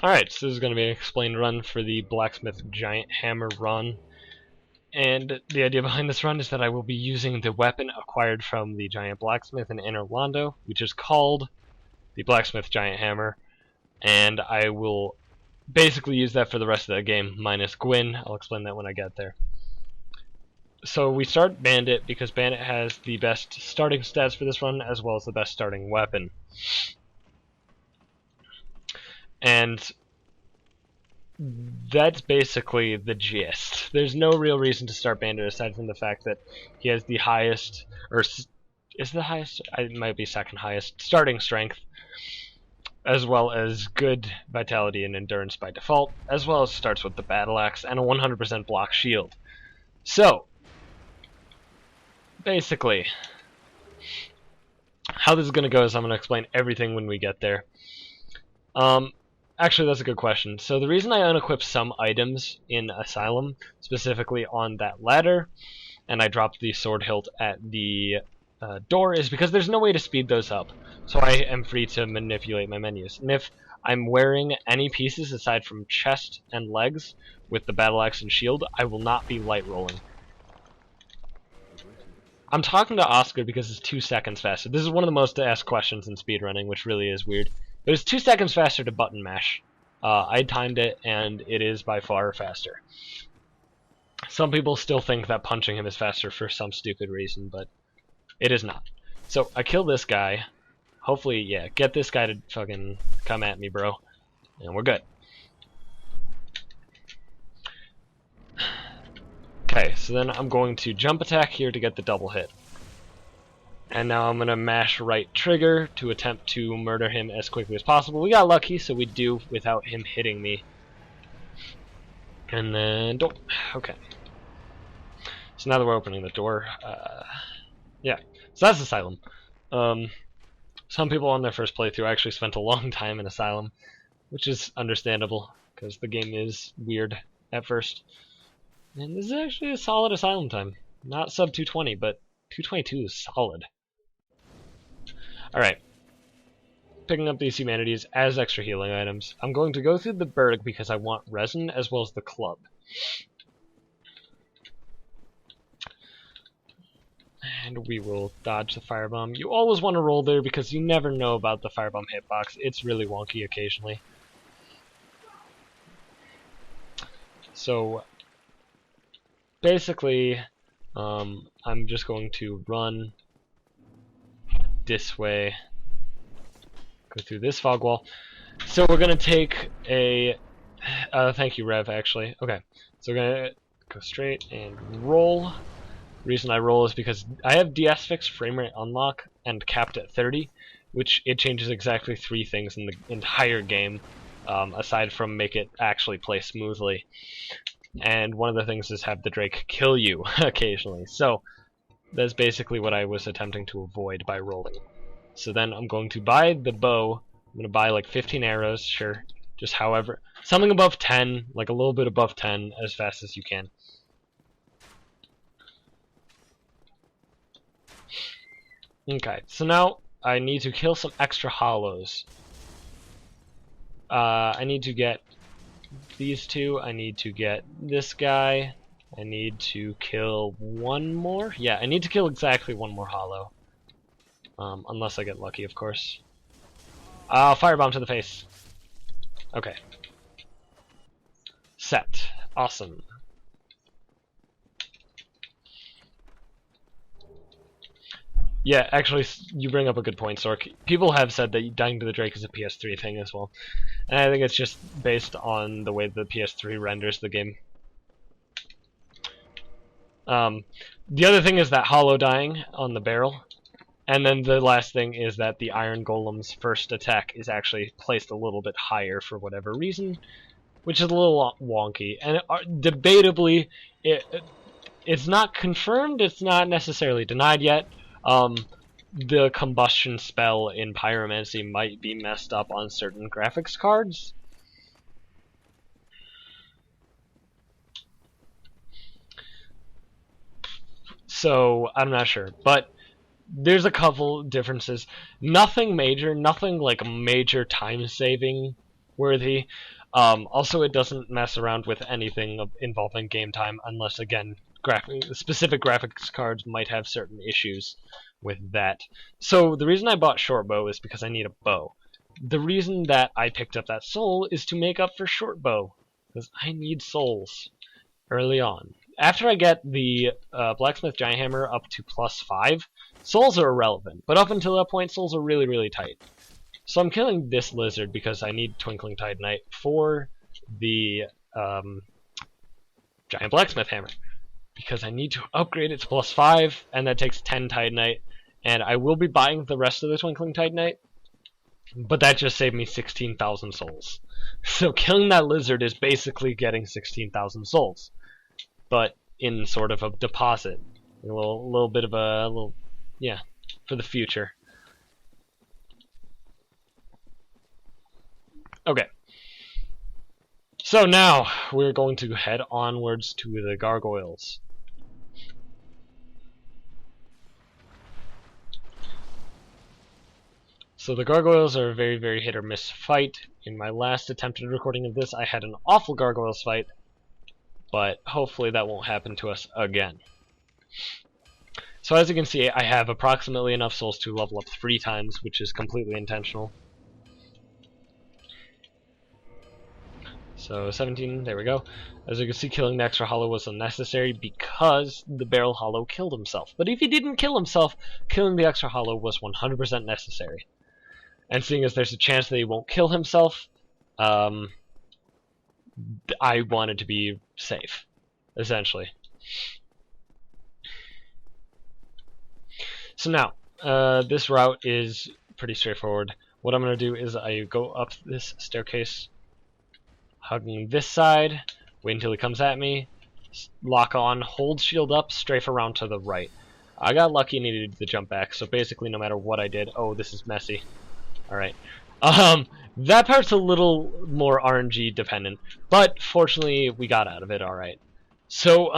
Alright, so this is going to be an explained run for the Blacksmith Giant Hammer run. And the idea behind this run is that I will be using the weapon acquired from the Giant Blacksmith in Anor Londo, which is called the Blacksmith Giant Hammer. And I will basically use that for the rest of the game, minus Gwyn. I'll explain that when I get there. So we start Bandit because Bandit has the best starting stats for this run, as well as the best starting weapon. And that's basically the gist. There's no real reason to start Bandit aside from the fact that he has the highest, or is the highest? It might be second highest starting strength, as well as good vitality and endurance by default, as well as starts with the battle axe and a 100% block shield. So, basically, how this is going to go is I'm going to explain everything when we get there. Actually, that's a good question. So the reason I unequip some items in Asylum, specifically on that ladder, and I dropped the sword hilt at the door, is because there's no way to speed those up. So I am free to manipulate my menus. And if I'm wearing any pieces aside from chest and legs with the battle axe and shield, I will not be light rolling. I'm talking to Oscar because it's 2 seconds faster. This is one of the most asked questions in speedrunning, which really is weird. It was 2 seconds faster to button mash. I timed it, and it is by far faster. Some people still think that punching him is faster for some stupid reason, but it is not. So I kill this guy. Hopefully, yeah, get this guy to fucking come at me, bro. And we're good. Okay, so then I'm going to jump attack here to get the double hit. And now I'm going to mash right trigger to attempt to murder him as quickly as possible. We got lucky, so we do without him hitting me. And then, don't. Okay. So now that we're opening the door, yeah. So that's Asylum. Some people on their first playthrough actually spent a long time in Asylum, which is understandable, because the game is weird at first. And this is actually a solid Asylum time. Not sub 220, but 222 is solid. Alright. Picking up these humanities as extra healing items. I'm going to go through the Berg because I want resin as well as the club. And we will dodge the firebomb. You always want to roll there because you never know about the firebomb hitbox. It's really wonky occasionally. So, basically, I'm just going to run this way, go through this fog wall. So we're going to take a, thank you Rev actually, okay, so we're going to go straight and roll. The reason I roll is because I have DS fixed frame rate unlock and capped at 30, which it changes exactly 3 things in the entire game, aside from make it actually play smoothly. And one of the things is have the Drake kill you occasionally. So that's basically what I was attempting to avoid by rolling. So then I'm going to buy the bow. I'm going to buy like 15 arrows, sure. Just however. Something above 10, like a little bit above 10, as fast as you can. Okay, so now I need to kill some extra hollows. I need to get these 2. I need to get this guy. I need to kill 1 more. Yeah, I need to kill exactly 1 more hollow. Unless I get lucky, of course. Firebomb to the face. Okay. Set. Awesome. Yeah, actually, you bring up a good point, Sork. People have said that dying to the Drake is a PS3 thing as well. And I think it's just based on the way the PS3 renders the game. The other thing is that hollow dying on the barrel. And then the last thing is that the Iron Golem's first attack is actually placed a little bit higher for whatever reason, which is a little wonky. And debatably, it's not confirmed, it's not necessarily denied yet. The combustion spell in Pyromancy might be messed up on certain graphics cards. So, I'm not sure, but there's a couple differences. Nothing major, nothing like major time saving worthy. Also, it doesn't mess around with anything involving game time, unless, again, specific graphics cards might have certain issues with that. So the reason I bought short bow is because I need a bow. The reason that I picked up that soul is to make up for short bow, because I need souls early on. After I get the blacksmith giant hammer up to +5, souls are irrelevant, but up until that point, souls are really, really tight. So I'm killing this lizard because I need Twinkling Titanite for the giant blacksmith hammer, because I need to upgrade it to +5, and that takes 10 Titanite, and I will be buying the rest of the Twinkling Titanite, but that just saved me 16,000 souls. So killing that lizard is basically getting 16,000 souls, but in sort of a deposit, a little bit of a yeah, for the future. Okay. So now we're going to head onwards to the gargoyles. So the gargoyles are a very, very hit or miss fight. In my last attempted recording of this, I had an awful gargoyles fight, but hopefully that won't happen to us again. So as you can see, I have approximately enough souls to level up 3 times, which is completely intentional. So 17, there we go. As you can see, killing the extra hollow was unnecessary because the barrel hollow killed himself. But if he didn't kill himself, killing the extra hollow was 100% necessary. And seeing as there's a chance that he won't kill himself, I wanted to be safe, essentially. So now, this route is pretty straightforward. What I'm going to do is I go up this staircase, hugging this side, wait until he comes at me, lock on, hold shield up, strafe around to the right. I got lucky and needed the jump back, so basically no matter what I did, oh, this is messy. Alright. That part's a little more RNG dependent, but fortunately we got out of it alright. So,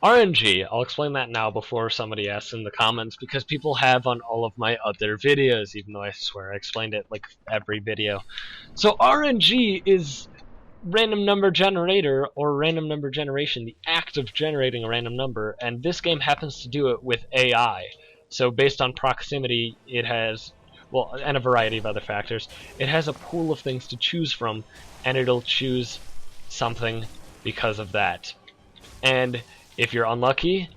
RNG, I'll explain that now before somebody asks in the comments, because people have on all of my other videos, even though I swear I explained it like every video. So RNG is random number generator, or random number generation, the act of generating a random number, and this game happens to do it with AI. So based on proximity, it has, well, and a variety of other factors, it has a pool of things to choose from, and it'll choose something because of that. And if you're unlucky,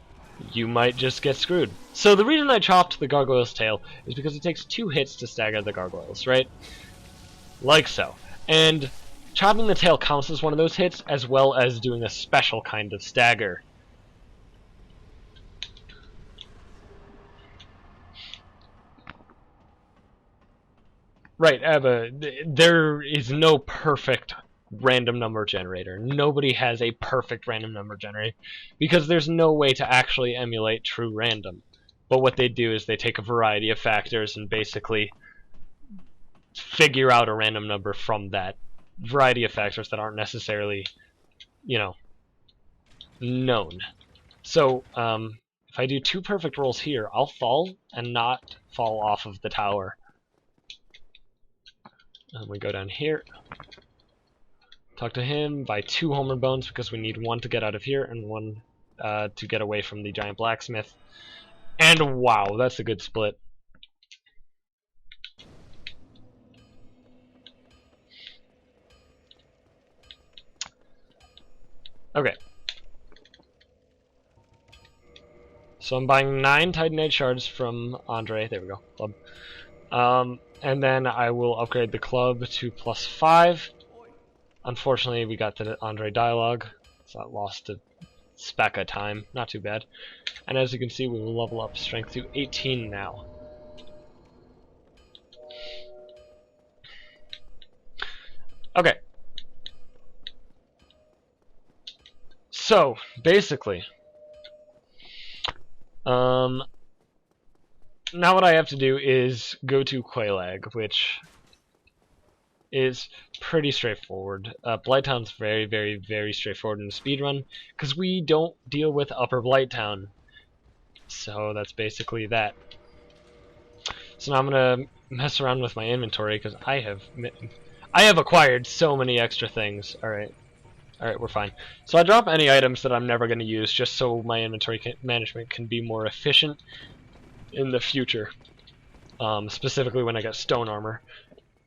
you might just get screwed. So the reason I chopped the gargoyle's tail is because it takes 2 hits to stagger the gargoyles, right? Like so. And chopping the tail counts as one of those hits, as well as doing a special kind of stagger. Right, Eva, there is no perfect random number generator. Nobody has a perfect random number generator because there's no way to actually emulate true random. But what they do is they take a variety of factors and basically figure out a random number from that variety of factors that aren't necessarily, you know, known. So, if I do 2 perfect rolls here, I'll fall and not fall off of the tower. And we go down here. Talk to him, buy 2 Homer Bones because we need 1 to get out of here and 1 to get away from the giant blacksmith. And wow, that's a good split. Okay. So I'm buying 9 Titanite shards from Andre. There we go. Club. And then I will upgrade the club to +5. Unfortunately, we got the Andre dialogue, so that lost a speck of time. Not too bad. And as you can see, we will level up strength to 18 now. Okay. So, basically, now what I have to do is go to Quelaag, which is pretty straightforward. Blighttown's very, very, very straightforward in the speedrun, because we don't deal with Upper Blighttown. So that's basically that. So now I'm gonna mess around with my inventory because I have acquired so many extra things. Alright, we're fine. So I drop any items that I'm never going to use just so my inventory management can be more efficient in the future. Specifically when I get stone armor.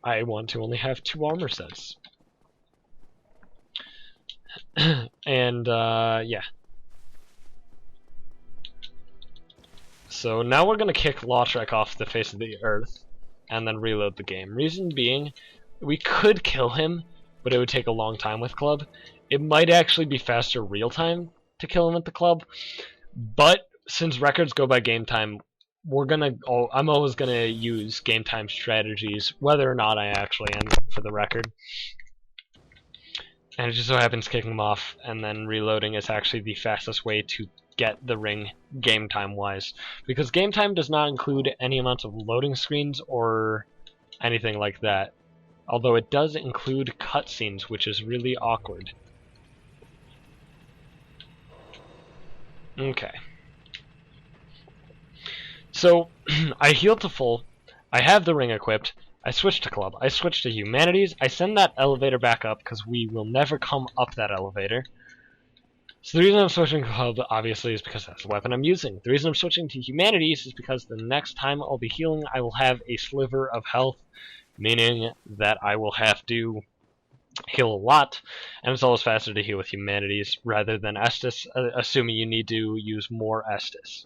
I want to only have 2 armor sets. And, yeah. So now we're going to kick Lautrec off the face of the earth and then reload the game. Reason being, we could kill him, but it would take a long time with club. It might actually be faster real time to kill him at the club, but since records go by game time, I'm always gonna use game time strategies, whether or not I actually am, for the record. And it just so happens kicking him off and then reloading is actually the fastest way to get the ring game time wise, because game time does not include any amount of loading screens or anything like that. Although it does include cutscenes, which is really awkward. Okay. So, I heal to full, I have the ring equipped, I switch to club, I switch to humanities, I send that elevator back up because we will never come up that elevator. So the reason I'm switching to club, obviously, is because that's the weapon I'm using. The reason I'm switching to humanities is because the next time I'll be healing, I will have a sliver of health, meaning that I will have to heal a lot, and it's always faster to heal with humanities rather than Estus, assuming you need to use more Estus.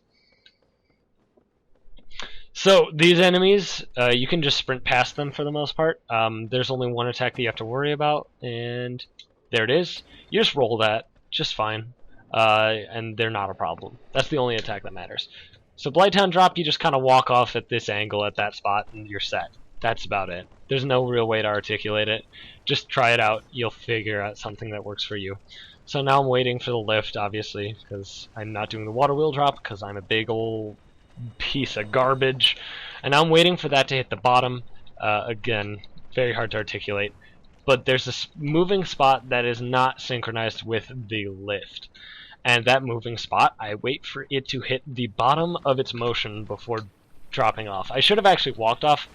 So these enemies, you can just sprint past them for the most part. There's only one attack that you have to worry about, and there it is. You just roll that, just fine, and they're not a problem. That's the only attack that matters. So Blighttown drop, you just kind of walk off at this angle at that spot, and you're set. That's about it. There's no real way to articulate it. Just try it out. You'll figure out something that works for you. So now I'm waiting for the lift, obviously, because I'm not doing the water wheel drop, because I'm a big old piece of garbage. And now I'm waiting for that to hit the bottom. Again, very hard to articulate. But there's this moving spot that is not synchronized with the lift. And that moving spot, I wait for it to hit the bottom of its motion before dropping off. I should have actually walked off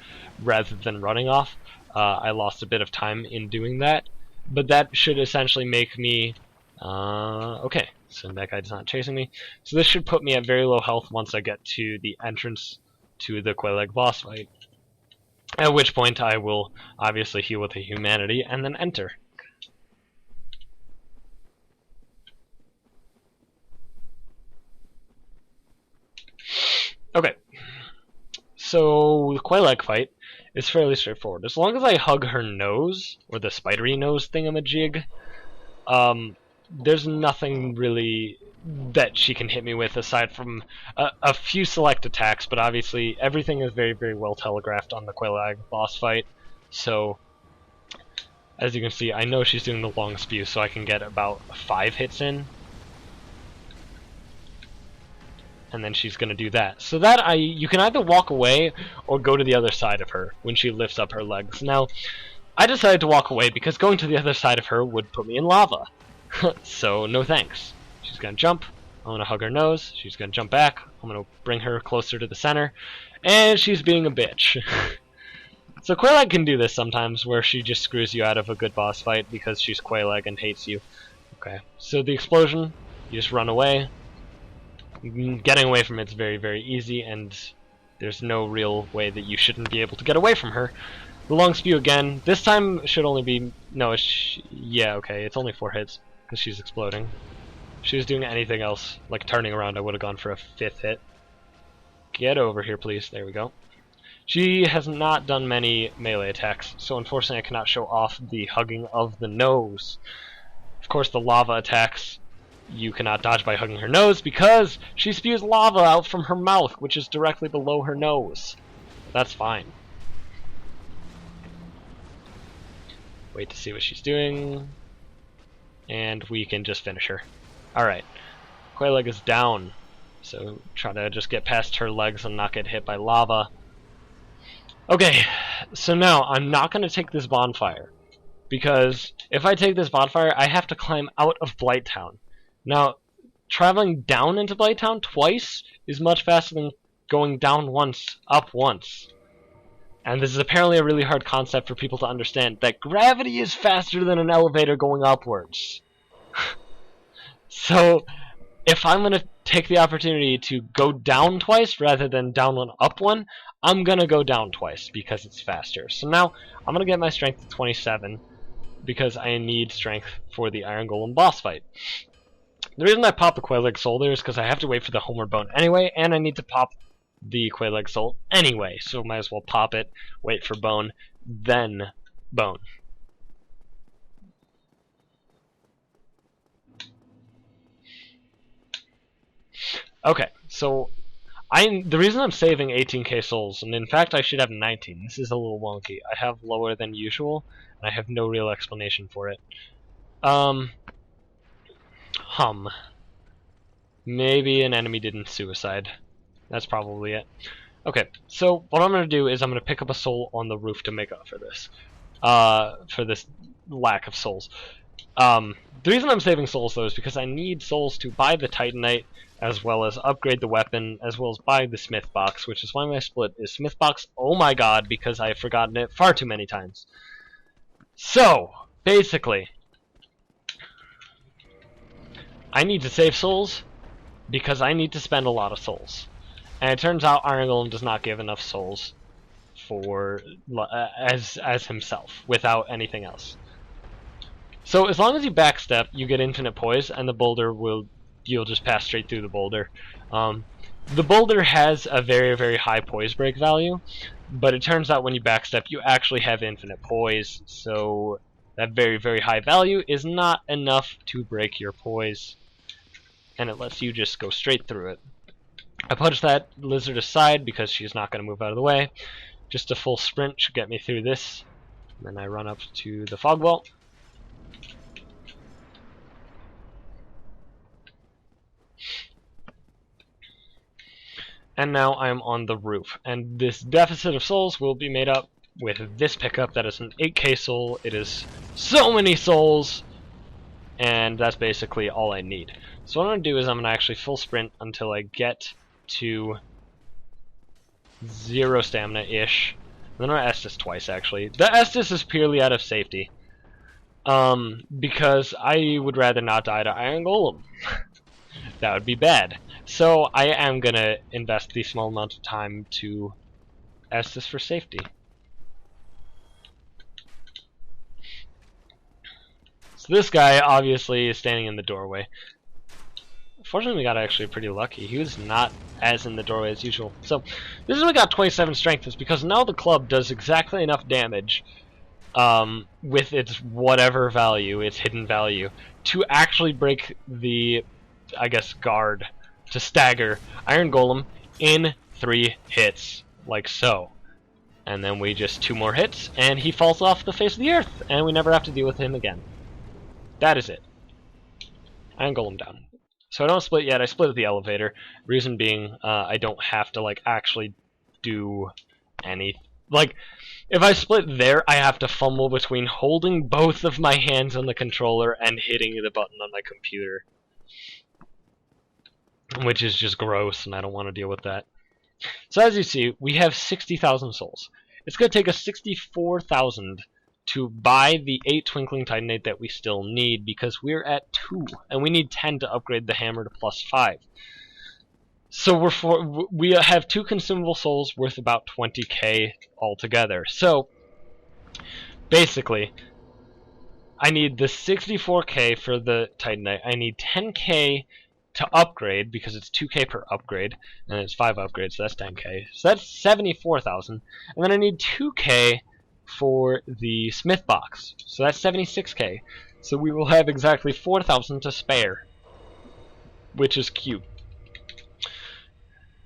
rather than running off. I lost a bit of time in doing that, but that should essentially make me okay, so that guy's not chasing me. So this should put me at very low health once I get to the entrance to the Quelaag boss fight, at which point I will obviously heal with a humanity and then enter. Okay, so the Quelaag fight is fairly straightforward. As long as I hug her nose, or the spidery nose thingamajig, there's nothing really that she can hit me with aside from a few select attacks, but obviously everything is very, very well telegraphed on the Quelaag boss fight. So, as you can see, I know she's doing the long spew, so I can get about 5 hits in. And then she's going to do that. So that you can either walk away or go to the other side of her when she lifts up her legs. Now, I decided to walk away because going to the other side of her would put me in lava. So, no thanks. She's going to jump. I'm going to hug her nose. She's going to jump back. I'm going to bring her closer to the center. And she's being a bitch. So Quelaag can do this sometimes, where she just screws you out of a good boss fight because she's Quelaag and hates you. Okay, so the explosion, you just run away. Getting away from it's very, very easy, and there's no real way that you shouldn't be able to get away from her. The long spew again. This time should only be... No, yeah, okay, it's only 4 hits, because she's exploding. If she was doing anything else, like turning around, I would have gone for a 5th hit. Get over here, please. There we go. She has not done many melee attacks, so unfortunately I cannot show off the hugging of the nose. Of course, the lava attacks you cannot dodge by hugging her nose because she spews lava out from her mouth, which is directly below her nose. That's fine. Wait to see what she's doing, and we can just finish her. Alright, Quelaag is down, so try to just get past her legs and not get hit by lava. Okay, so now I'm not going to take this bonfire, because if I take this bonfire, I have to climb out of Blighttown. Now, traveling down into Blighttown twice is much faster than going down once, up once. and this is apparently a really hard concept for people to understand, that gravity is faster than an elevator going upwards. So, if I'm going to take the opportunity to go down twice rather than down one, up one, I'm going to go down twice because it's faster. So now, I'm going to get my strength to 27 because I need strength for the Iron Golem boss fight. The reason I pop the Quail-Leg Soul there is because I have to wait for the Homeward Bone anyway, and I need to pop the Quail-Leg Soul anyway, so might as well pop it, wait for Bone, then Bone. Okay, so the reason I'm saving 18k souls, and in fact I should have 19, this is a little wonky. I have lower than usual, and I have no real explanation for it. Maybe an enemy didn't suicide. That's probably it. Okay, so what I'm going to do is I'm going to pick up a soul on the roof to make up for this lack of souls. The reason I'm saving souls, though, is because I need souls to buy the Titanite, as well as upgrade the weapon, as well as buy the Smith Box, which is why my split is Smith Box, oh my god, because I have forgotten it far too many times. So, basically, I need to save souls, because I need to spend a lot of souls. And it turns out Iron Golem does not give enough souls for as himself, without anything else. So as long as you backstep, you get infinite poise, and the boulder you'll just pass straight through the boulder. The boulder has a very, very high poise break value, but it turns out when you backstep, you actually have infinite poise, so that very, very high value is not enough to break your poise, and it lets you just go straight through it. I push that lizard aside because she's not going to move out of the way. Just a full sprint should get me through this. And then I run up to the fog wall. And now I'm on the roof. And this deficit of souls will be made up with this pickup that is an 8k soul. It is so many souls! And that's basically all I need. So what I'm going to do is I'm going to actually full sprint until I get to 0 stamina-ish. Then I'm going to Estus twice, actually. The Estus is purely out of safety. Because I would rather not die to Iron Golem. That would be bad. So I am going to invest the small amount of time to Estus for safety. So this guy obviously is standing in the doorway. Fortunately, we got actually pretty lucky. He was not as in the doorway as usual. So this is why we got 27 strength, is because now the club does exactly enough damage with its whatever value, its hidden value, to actually break the, I guess, guard, to stagger Iron Golem in 3 hits, like so. And then we just 2 more hits, and he falls off the face of the earth, and we never have to deal with him again. That is it. Iron Golem down. So I don't split yet, I split at the elevator. Reason being, I don't have to, like, actually do any... Like, if I split there, I have to fumble between holding both of my hands on the controller and hitting the button on my computer. Which is just gross, and I don't want to deal with that. So as you see, we have 60,000 souls. It's going to take us 64,000 to buy the 8 Twinkling Titanite that we still need, because we're at 2, and we need 10 to upgrade the hammer to +5. So we have 2 consumable souls worth about 20k altogether. So basically, I need the 64k for the Titanite. I need 10k to upgrade, because it's 2k per upgrade, and it's 5 upgrades, so that's 10k. So that's 74,000, and then I need 2k for the Smith Box, so that's 76k. So we will have exactly 4,000 to spare, which is cute.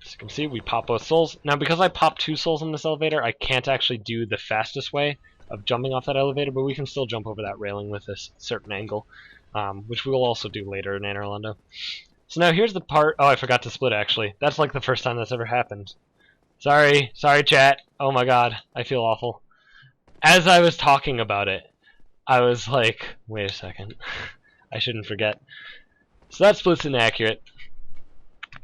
As you can see, we pop both souls. Now, because I popped 2 souls in this elevator, I can't actually do the fastest way of jumping off that elevator, but we can still jump over that railing with a certain angle, which we will also do later in Anne Orlando. So now here's the part... Oh, I forgot to split, actually. That's like the first time that's ever happened. Sorry, chat. Oh my god, I feel awful. As I was talking about it, I was like, wait a second, I shouldn't forget. So that split's inaccurate.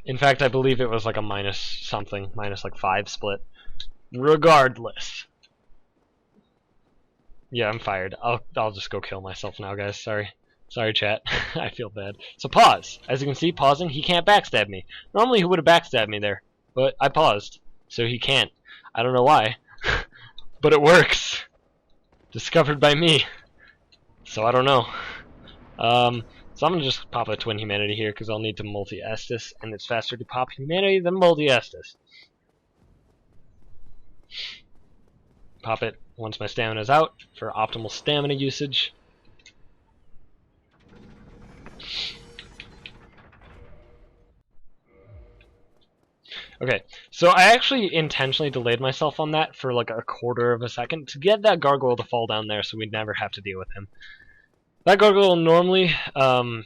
In fact, I believe it was like a minus something, minus like 5 split. Regardless. Yeah, I'm fired. I'll just go kill myself now, guys. Sorry. Sorry, chat. I feel bad. So pause. As you can see, pausing, he can't backstab me. Normally he would have backstabbed me there, but I paused, so he can't. I don't know why, but it works. Discovered by me. So I don't know. So I'm gonna just pop a Twin Humanity here because I'll need to multi-Estus, and it's faster to pop Humanity than multi-Estus. Pop it once my stamina is out for optimal stamina usage. Okay, so I actually intentionally delayed myself on that for like a quarter of a second to get that gargoyle to fall down there so we'd never have to deal with him. That gargoyle normally, the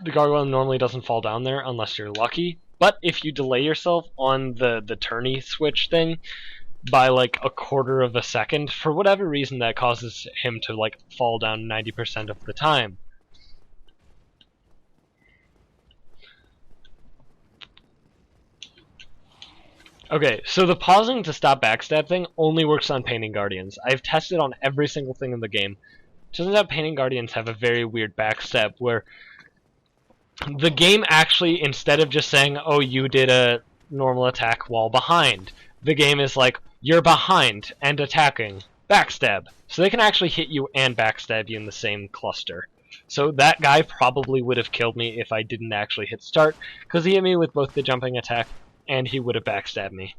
gargoyle normally doesn't fall down there unless you're lucky. But if you delay yourself on the tourney switch thing by like a quarter of a second, for whatever reason that causes him to like fall down 90% of the time. Okay, so the pausing to stop backstab thing only works on Painting Guardians. I've tested on every single thing in the game. Turns out Painting Guardians have a very weird backstab where the game actually, instead of just saying, oh, you did a normal attack while behind, the game is like, you're behind and attacking. Backstab. So they can actually hit you and backstab you in the same cluster. So that guy probably would have killed me if I didn't actually hit start, because he hit me with both the jumping attack and he would have backstabbed me.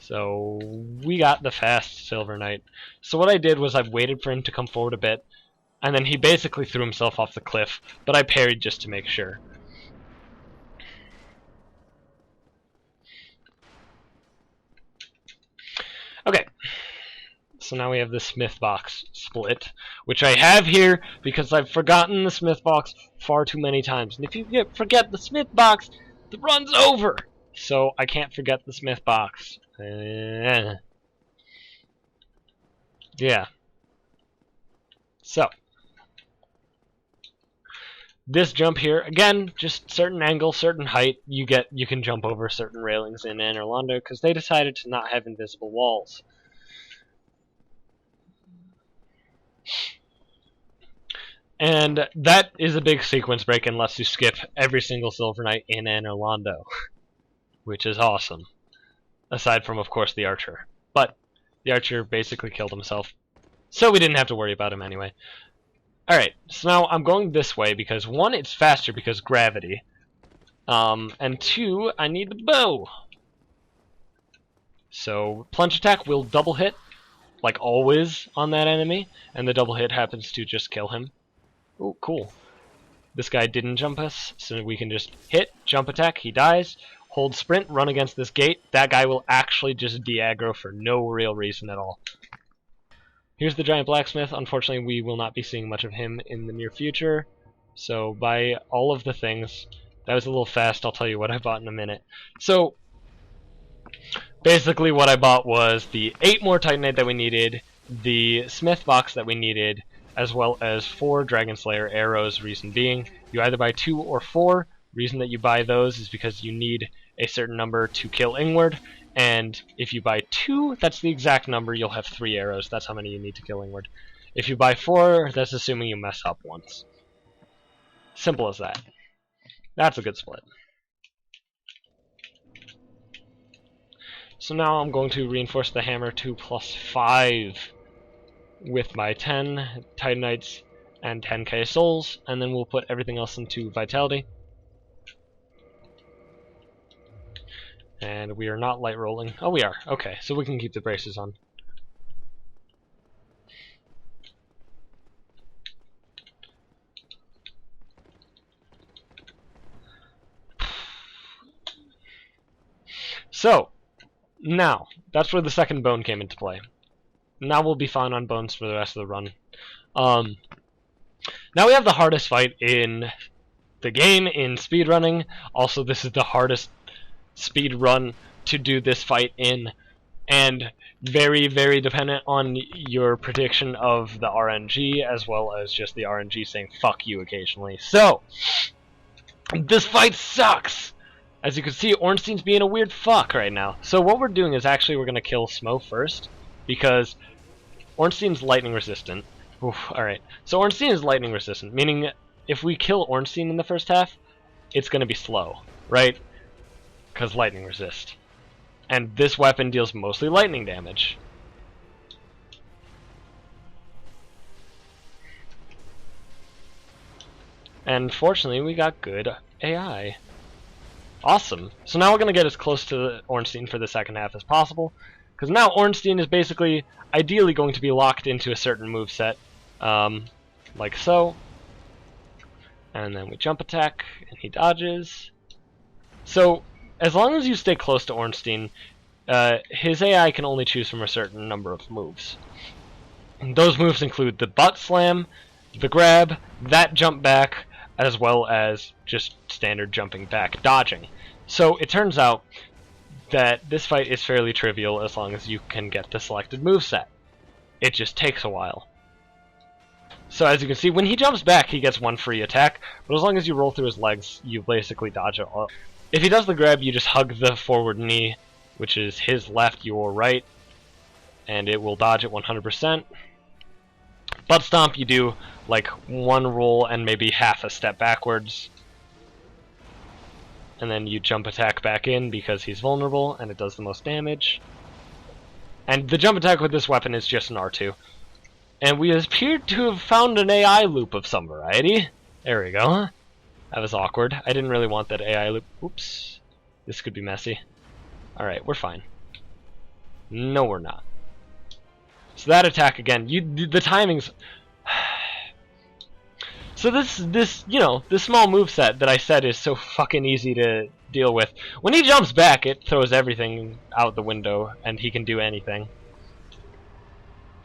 So we got the fast Silver Knight. So what I did was I waited for him to come forward a bit, and then he basically threw himself off the cliff, but I parried just to make sure. Okay, so now we have the Smith box split, which I have here because I've forgotten the Smith box far too many times. And if you forget the Smith box, the run's over! So I can't forget the Smith box. Yeah. So this jump here, again, just certain angle, certain height, you can jump over certain railings in Anne Orlando because they decided to not have invisible walls. And that is a big sequence break unless you skip every single Silver Knight in Anne Orlando, which is awesome. Aside from, of course, the Archer. But the Archer basically killed himself, so we didn't have to worry about him anyway. Alright, so now I'm going this way because, one, it's faster because gravity, and two, I need the bow. So, plunge attack will double hit, like always, on that enemy, and the double hit happens to just kill him. Oh, cool. This guy didn't jump us, so we can just hit, jump attack, he dies, hold sprint, run against this gate. That guy will actually just de-aggro for no real reason at all. Here's the giant blacksmith. Unfortunately, we will not be seeing much of him in the near future. So by all of the things, that was a little fast. I'll tell you what I bought in a minute. So basically what I bought was the 8 more Titanite that we needed, the Smith box that we needed, as well as 4 Dragon Slayer arrows. Reason being, you either buy 2 or 4. Reason that you buy those is because you need a certain number to kill Ingward. And if you buy 2, that's the exact number, you'll have 3 arrows. That's how many you need to kill Ingward. If you buy 4, that's assuming you mess up once. Simple as that. That's a good split. So now I'm going to reinforce the hammer to +5 with my 10 Titanites and 10k souls, and then we'll put everything else into vitality. And we are not light rolling. Oh, we are. Okay, so we can keep the braces on. So, now, that's where the second bone came into play. Now we'll be fine on bones for the rest of the run. Now we have the hardest fight in the game in speedrunning. Also, this is the hardest speed run to do this fight in, and very, very dependent on your prediction of the RNG, as well as just the RNG saying fuck you occasionally. So, this fight sucks! As you can see, Ornstein's being a weird fuck right now. So what we're doing is actually we're going to kill Smo first, because Ornstein's lightning resistant. Oof, alright. So Ornstein is lightning resistant, meaning if we kill Ornstein in the first half, it's going to be slow, right? Because lightning resist. And this weapon deals mostly lightning damage. And fortunately, we got good AI. Awesome. So now we're going to get as close to Ornstein for the second half as possible, because now Ornstein is basically, ideally going to be locked into a certain moveset, like so. And then we jump attack, and he dodges. So, as long as you stay close to Ornstein, his AI can only choose from a certain number of moves. And those moves include the butt slam, the grab, that jump back, as well as just standard jumping back, dodging. So it turns out that this fight is fairly trivial as long as you can get the selected moveset. It just takes a while. So as you can see, when he jumps back, he gets one free attack, but as long as you roll through his legs, you basically dodge it all. If he does the grab, you just hug the forward knee, which is his left, your right, and it will dodge it 100%. Butt stomp, you do like one roll and maybe half a step backwards. And then you jump attack back in because he's vulnerable and it does the most damage. And the jump attack with this weapon is just an R2. And we appear to have found an AI loop of some variety. There we go. That was awkward. I didn't really want that AI loop. Oops. This could be messy. Alright, we're fine. No, we're not. So that attack again, the timings. So this small moveset that I said is so fucking easy to deal with. When he jumps back, it throws everything out the window, and he can do anything.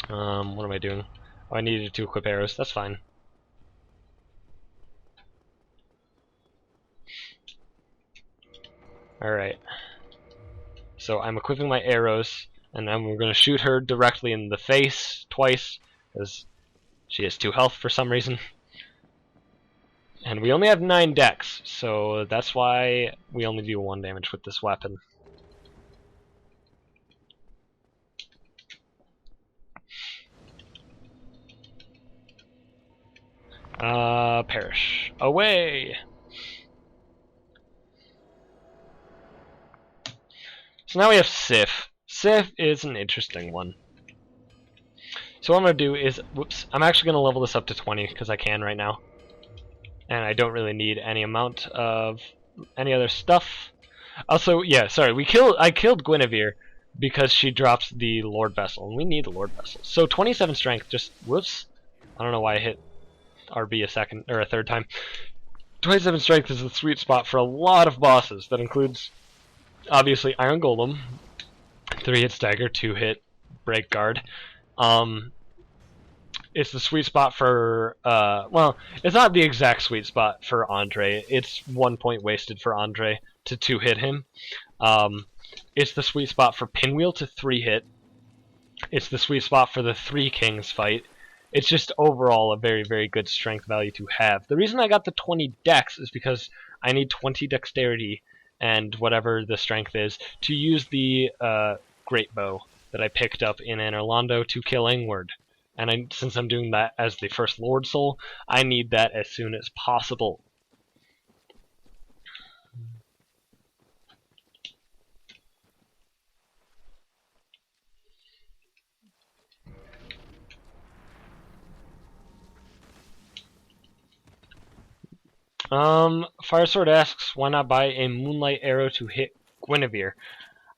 What am I doing? Oh, I needed to equip arrows. That's fine. Alright. So I'm equipping my arrows, and then we're going to shoot her directly in the face twice, because she has 2 health for some reason. And we only have 9 dex, so that's why we only do 1 damage with this weapon. Perish. Away! So now we have Sif. Sif is an interesting one. So what I'm going to do is, whoops, I'm actually going to level this up to 20 because I can right now. And I don't really need any amount of any other stuff. Also, yeah, sorry, I killed Guinevere because she drops the Lord Vessel, and we need the Lord Vessel. So 27 strength, just whoops. I don't know why I hit RB a third time. 27 strength is the sweet spot for a lot of bosses. That includes obviously Iron Golem, 3-hit stagger, 2-hit break guard. It's the sweet spot for, well, it's not the exact sweet spot for Andre. It's 1 point wasted for Andre to 2-hit him. It's the sweet spot for Pinwheel to 3-hit. It's the sweet spot for the 3 Kings fight. It's just overall a very, very good strength value to have. The reason I got the 20 dex is because I need 20 dexterity and whatever the strength is to use the great bow that I picked up in Anor Londo to kill Ingward. And since I'm doing that as the first Lord Soul, I need that as soon as possible. Firesword asks, why not buy a Moonlight Arrow to hit Guinevere?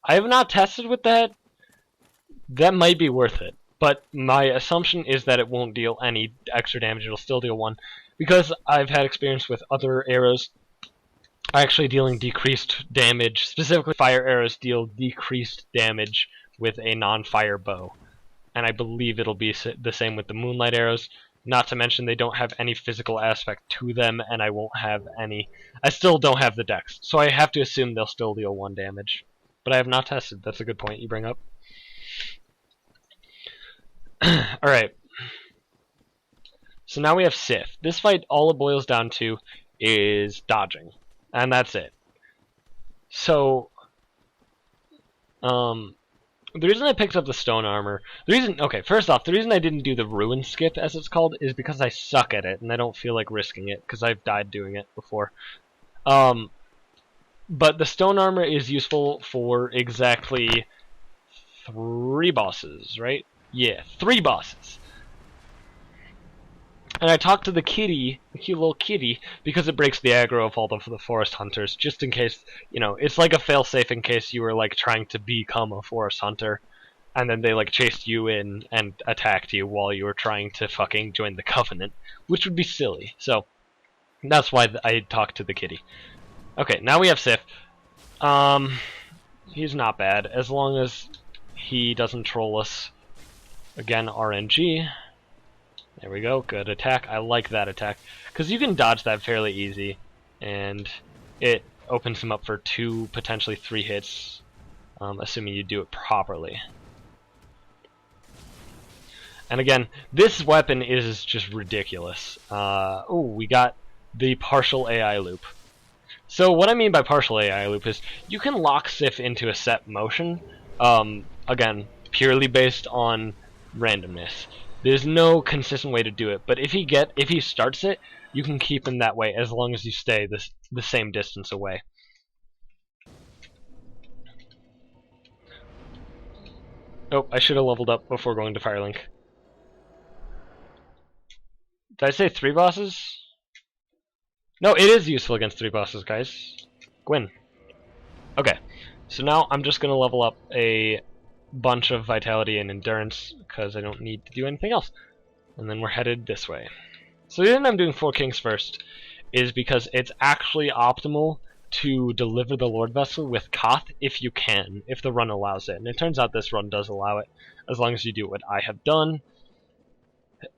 I have not tested with that. That might be worth it. But my assumption is that it won't deal any extra damage. It'll still deal 1. Because I've had experience with other arrows actually dealing decreased damage. Specifically, fire arrows deal decreased damage with a non-fire bow. And I believe it'll be the same with the Moonlight Arrows. Not to mention they don't have any physical aspect to them, and I won't have any... I still don't have the dex, so I have to assume they'll still deal 1 damage. But I have not tested. That's a good point you bring up. Alright. So now we have Sif. This fight, all it boils down to is dodging. And that's it. So, the reason I picked up the stone armor, okay, first off, the reason I didn't do the ruin skip, as it's called, is because I suck at it, and I don't feel like risking it, because I've died doing it before. But the stone armor is useful for exactly 3 bosses, right? Yeah, 3 bosses. And I talked to the kitty, the cute little kitty, because it breaks the aggro of all the forest hunters, just in case, you know, it's like a failsafe in case you were, like, trying to become a forest hunter, and then they, like, chased you in and attacked you while you were trying to fucking join the Covenant, which would be silly. So, that's why I talked to the kitty. Okay, now we have Sif. He's not bad, as long as he doesn't troll us. Again, RNG. There we go, good attack. I like that attack, because you can dodge that fairly easy, and it opens him up for 2, potentially 3 hits, assuming you do it properly. And again, this weapon is just ridiculous. Oh, we got the partial AI loop. So what I mean by partial AI loop is you can lock Sif into a set motion, again, purely based on randomness. There's no consistent way to do it, but if he starts it, you can keep him that way as long as you stay the same distance away. Oh, I should have leveled up before going to Firelink. Did I say 3 bosses? No, it is useful against 3 bosses, guys. Gwyn. Okay, so now I'm just going to level up a bunch of vitality and endurance because I don't need to do anything else. And then we're headed this way. So the reason I'm doing 4 Kings first is because it's actually optimal to deliver the Lord Vessel with Koth if you can, if the run allows it. And it turns out this run does allow it, as long as you do what I have done.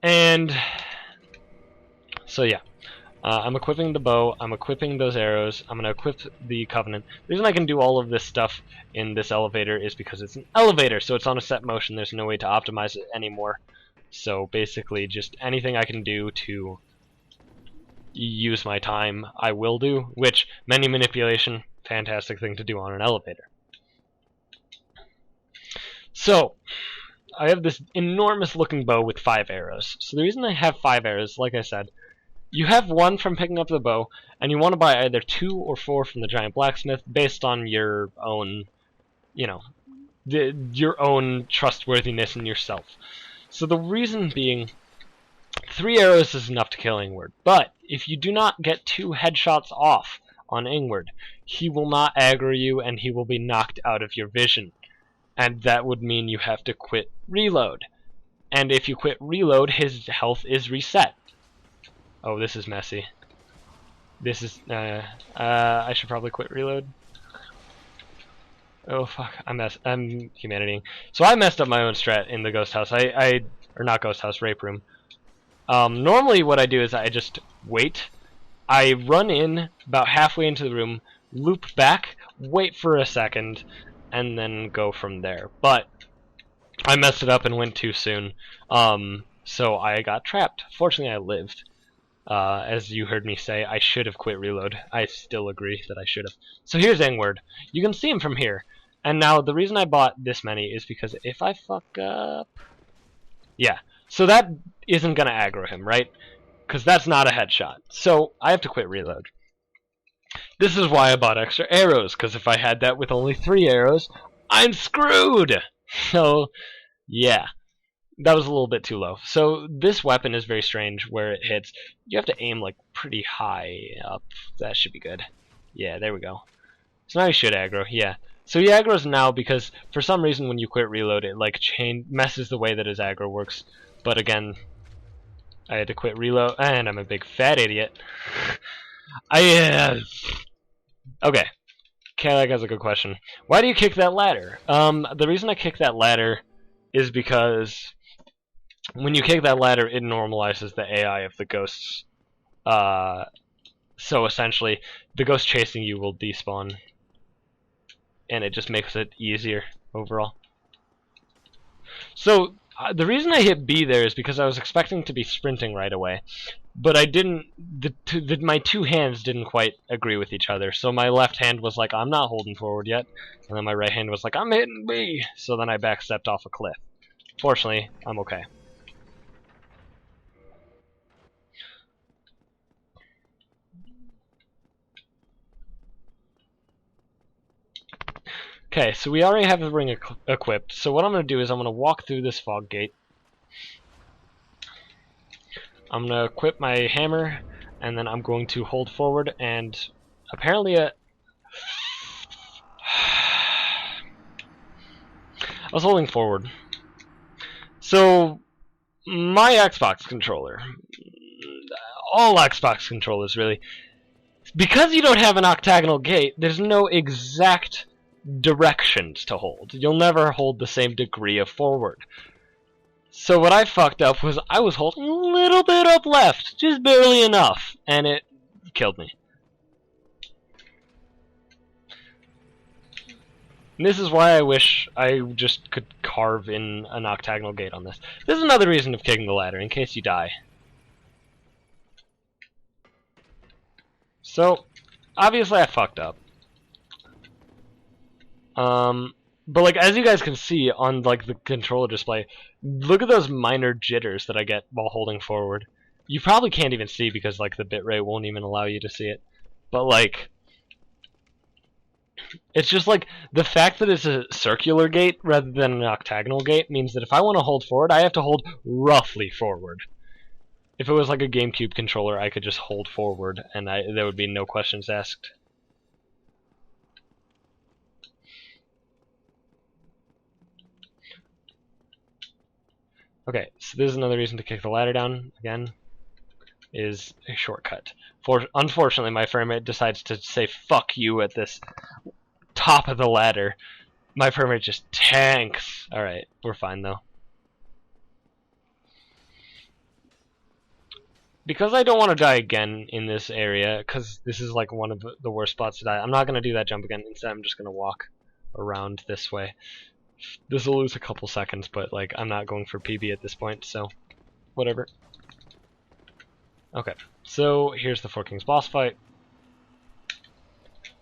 And so yeah. I'm equipping the bow, I'm equipping those arrows, I'm going to equip the Covenant. The reason I can do all of this stuff in this elevator is because it's an elevator, so it's on a set motion, there's no way to optimize it anymore. So basically, just anything I can do to use my time, I will do, which, menu manipulation, fantastic thing to do on an elevator. So, I have this enormous looking bow with 5 arrows. So the reason I have 5 arrows, like I said, you have 1 from picking up the bow, and you want to buy either 2 or 4 from the giant blacksmith based on your own, you know, your own trustworthiness in yourself. So the reason being, 3 arrows is enough to kill Ingward, but if you do not get 2 headshots off on Ingward, he will not aggro you and he will be knocked out of your vision. And that would mean you have to quit reload. And if you quit reload, his health is reset. Oh, this is messy. This is, I should probably quit reload. Oh fuck, I'm humanitying. So I messed up my own strat in the ghost house. Or not ghost house, rape room. Normally what I do is I just wait. I run in about halfway into the room, loop back, wait for a second, and then go from there. But I messed it up and went too soon. So I got trapped. Fortunately, I lived. As you heard me say, I should have quit reload. I still agree that I should have. So here's Ingward. You can see him from here. And now the reason I bought this many is because if I fuck up... Yeah. So that isn't going to aggro him, right? Because that's not a headshot. So I have to quit reload. This is why I bought extra arrows, because if I had that with only 3 arrows, I'm screwed! So, yeah. That was a little bit too low. So this weapon is very strange where it hits. You have to aim like pretty high up. That should be good. Yeah, there we go. So now he should aggro, yeah. So he aggro's now because for some reason when you quit reload it like messes the way that his aggro works. But again, I had to quit reload and I'm a big fat idiot. Okay. Cadillac has a good question. Why do you kick that ladder? The reason I kick that ladder is because when you kick that ladder, it normalizes the AI of the ghosts. So essentially, the ghost chasing you will despawn. And it just makes it easier overall. So, the reason I hit B there is because I was expecting to be sprinting right away. but I didn't. My two hands didn't quite agree with each other. So my left hand was like, I'm not holding forward yet, and then my right hand was like, I'm hitting B. So then I backstepped off a cliff. Fortunately, I'm okay. Okay, so we already have the ring equipped. So what I'm going to do is I'm going to walk through this fog gate. I'm going to equip my hammer, and then I'm going to hold forward, and apparently I was holding forward. So, my Xbox controller, all Xbox controllers really, because you don't have an octagonal gate, there's no exact directions to hold. You'll never hold the same degree of forward. So what I fucked up was I was holding a little bit up left, just barely enough, and it killed me. And this is why I wish I just could carve in an octagonal gate on this. This is another reason of kicking the ladder, in case you die. So, obviously I fucked up. But like, as you guys can see on like the controller display, look at those minor jitters that I get while holding forward. You probably can't even see because like the bitrate won't even allow you to see it. But like, it's just like the fact that it's a circular gate rather than an octagonal gate means that if I want to hold forward, I have to hold roughly forward. If it was like a GameCube controller, I could just hold forward and there would be no questions asked. Okay, so this is another reason to kick the ladder down, again, is a shortcut. Unfortunately, my frame rate decides to say fuck you at this top of the ladder. My frame rate just tanks. Alright, we're fine though. Because I don't want to die again in this area, because this is like one of the worst spots to die, I'm not going to do that jump again. Instead, I'm just going to walk around this way. This will lose a couple seconds, but like I'm not going for PB at this point, so whatever. Okay, so here's the Four Kings boss fight.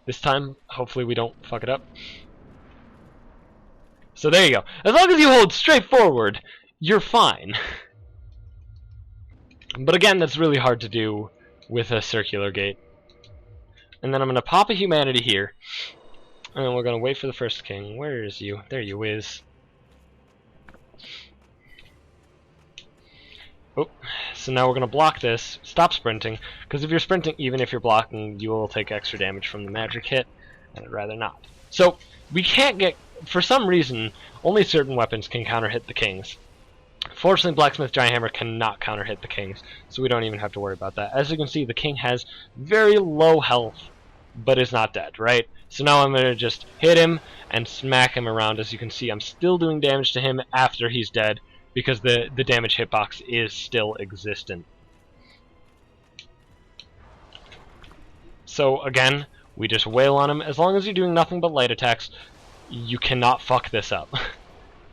This time, hopefully we don't fuck it up. So there you go. As long as you hold straight forward, you're fine. But again, that's really hard to do with a circular gate. And then I'm going to pop a humanity here. And we're going to wait for the first king. Where is you? There you is. Oh, so now we're going to block this. Stop sprinting. Because if you're sprinting, even if you're blocking, you will take extra damage from the magic hit. And I'd rather not. So, we can't get... For some reason, only certain weapons can counter-hit the kings. Fortunately, Blacksmith Giant Hammer cannot counter-hit the kings. So we don't even have to worry about that. As you can see, the king has very low health. But is not dead, right? So now I'm going to just hit him and smack him around. As you can see, I'm still doing damage to him after he's dead because the damage hitbox is still existent. So again, we just wail on him. As long as you're doing nothing but light attacks, you cannot fuck this up.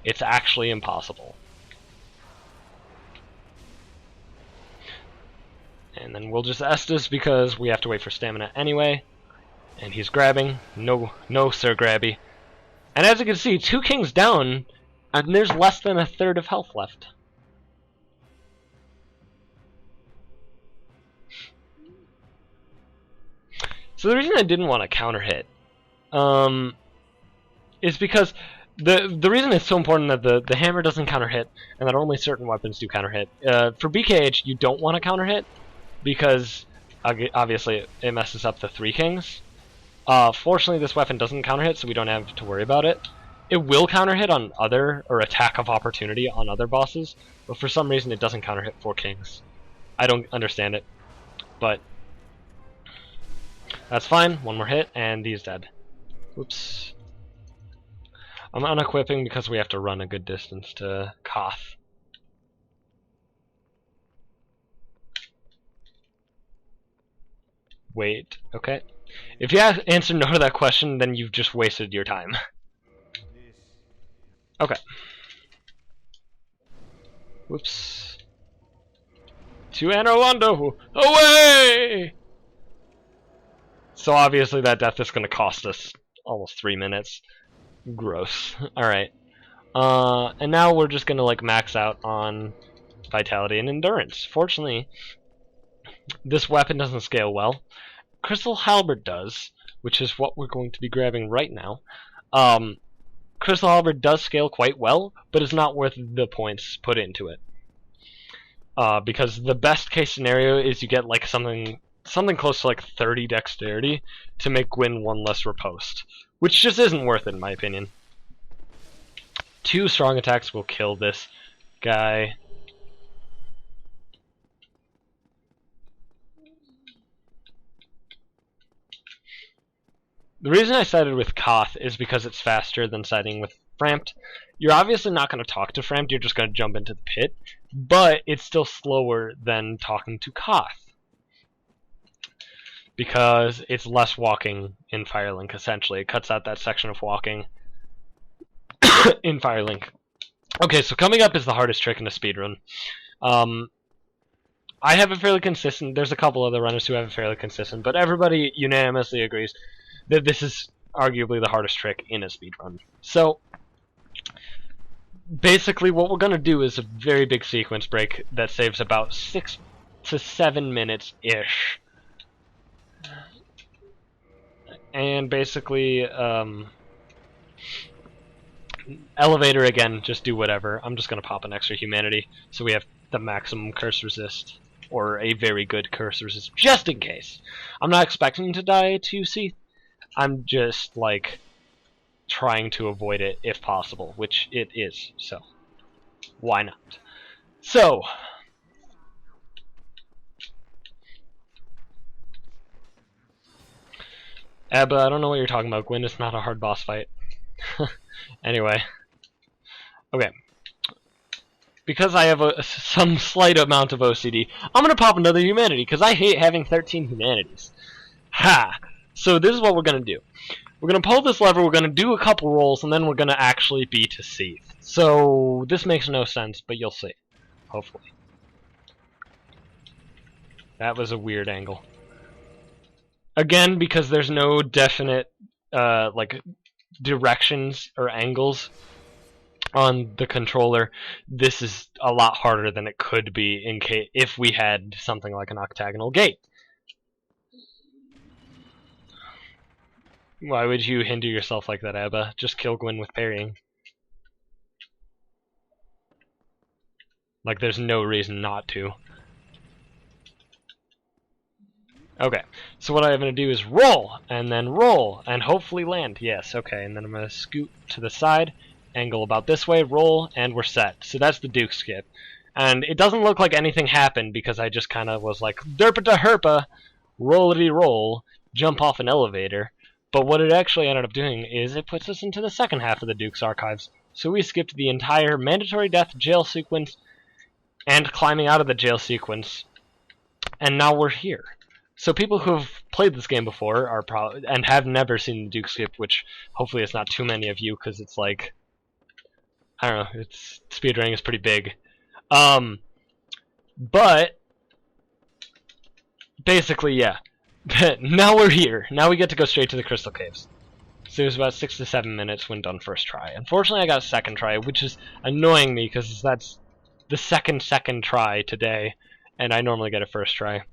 It's actually impossible. And then we'll just Estus because we have to wait for stamina anyway. And he's grabbing. No, Sir Grabby. And as you can see, 2 kings down, and there's less than a third of health left. So the reason I didn't want to counter hit is because the reason it's so important that the hammer doesn't counter hit and that only certain weapons do counter hit. For BGH, you don't want to counter hit because obviously it messes up the 3 kings. Fortunately, this weapon doesn't counter hit, so we don't have to worry about it. It will counter hit on or attack of opportunity on other bosses, but for some reason it doesn't counter hit 4 kings. I don't understand it, but that's fine. 1 more hit, and he's dead. Oops. I'm unequipping because we have to run a good distance to Koth. Wait, okay. If you answer no to that question, then you've just wasted your time. Okay. Whoops. To Anowando! Away! So obviously that death is going to cost us almost 3 minutes. Gross. Alright. And now we're just going to like max out on vitality and endurance. Fortunately, this weapon doesn't scale well. Crystal Halberd does, which is what we're going to be grabbing right now. Crystal Halberd does scale quite well, but it's not worth the points put into it. Because the best case scenario is you get like something close to like 30 dexterity to make Gwyn 1 less riposte, which just isn't worth it in my opinion. 2 strong attacks will kill this guy. The reason I sided with Koth is because it's faster than siding with Frampt. You're obviously not going to talk to Frampt, you're just going to jump into the pit, but it's still slower than talking to Koth. Because it's less walking in Firelink, essentially. It cuts out that section of walking in Firelink. Okay, so coming up is the hardest trick in a speedrun. I have it fairly consistent. There's a couple other runners who have it fairly consistent, but everybody unanimously agrees that this is arguably the hardest trick in a speedrun. So, basically what we're going to do is a very big sequence break that saves about 6 to 7 minutes-ish. And basically, elevator again, just do whatever. I'm just going to pop an extra humanity, so we have the maximum curse resist, or a very good curse resist, just in case. I'm not expecting to die to UC. I'm just, like, trying to avoid it if possible, which it is, so why not? So, but I don't know what you're talking about, Gwyn. It's not a hard boss fight. Anyway. Okay. Because I have some slight amount of OCD, I'm going to pop another humanity, because I hate having 13 humanities. Ha! So this is what we're going to do. We're going to pull this lever, we're going to do a couple rolls, and then we're going to actually be to Seath. So this makes no sense, but you'll see. Hopefully. That was a weird angle. Again, because there's no definite like directions or angles on the controller, this is a lot harder than it could be if we had something like an octagonal gate. Why would you hinder yourself like that, Abba? Just kill Gwyn with parrying. Like, there's no reason not to. Okay, so what I'm going to do is roll, and hopefully land. Yes, okay, and then I'm going to scoot to the side, angle about this way, roll, and we're set. So that's the Duke skip. And it doesn't look like anything happened because I just kind of was like, derpa-da-herpa, rollity-roll, jump off an elevator. But what it actually ended up doing is it puts us into the second half of the Duke's archives. So we skipped the entire mandatory death jail sequence and climbing out of the jail sequence, and now we're here. So people who have played this game before are and have never seen the Duke skip, which hopefully it's not too many of you, because it's like, I don't know, speedrunning is pretty big. But basically, yeah. Now we're here. Now we get to go straight to the Crystal Caves. So it was about 6 to 7 minutes when done first try. Unfortunately, I got a second try, which is annoying me because that's the second try today, and I normally get a first try.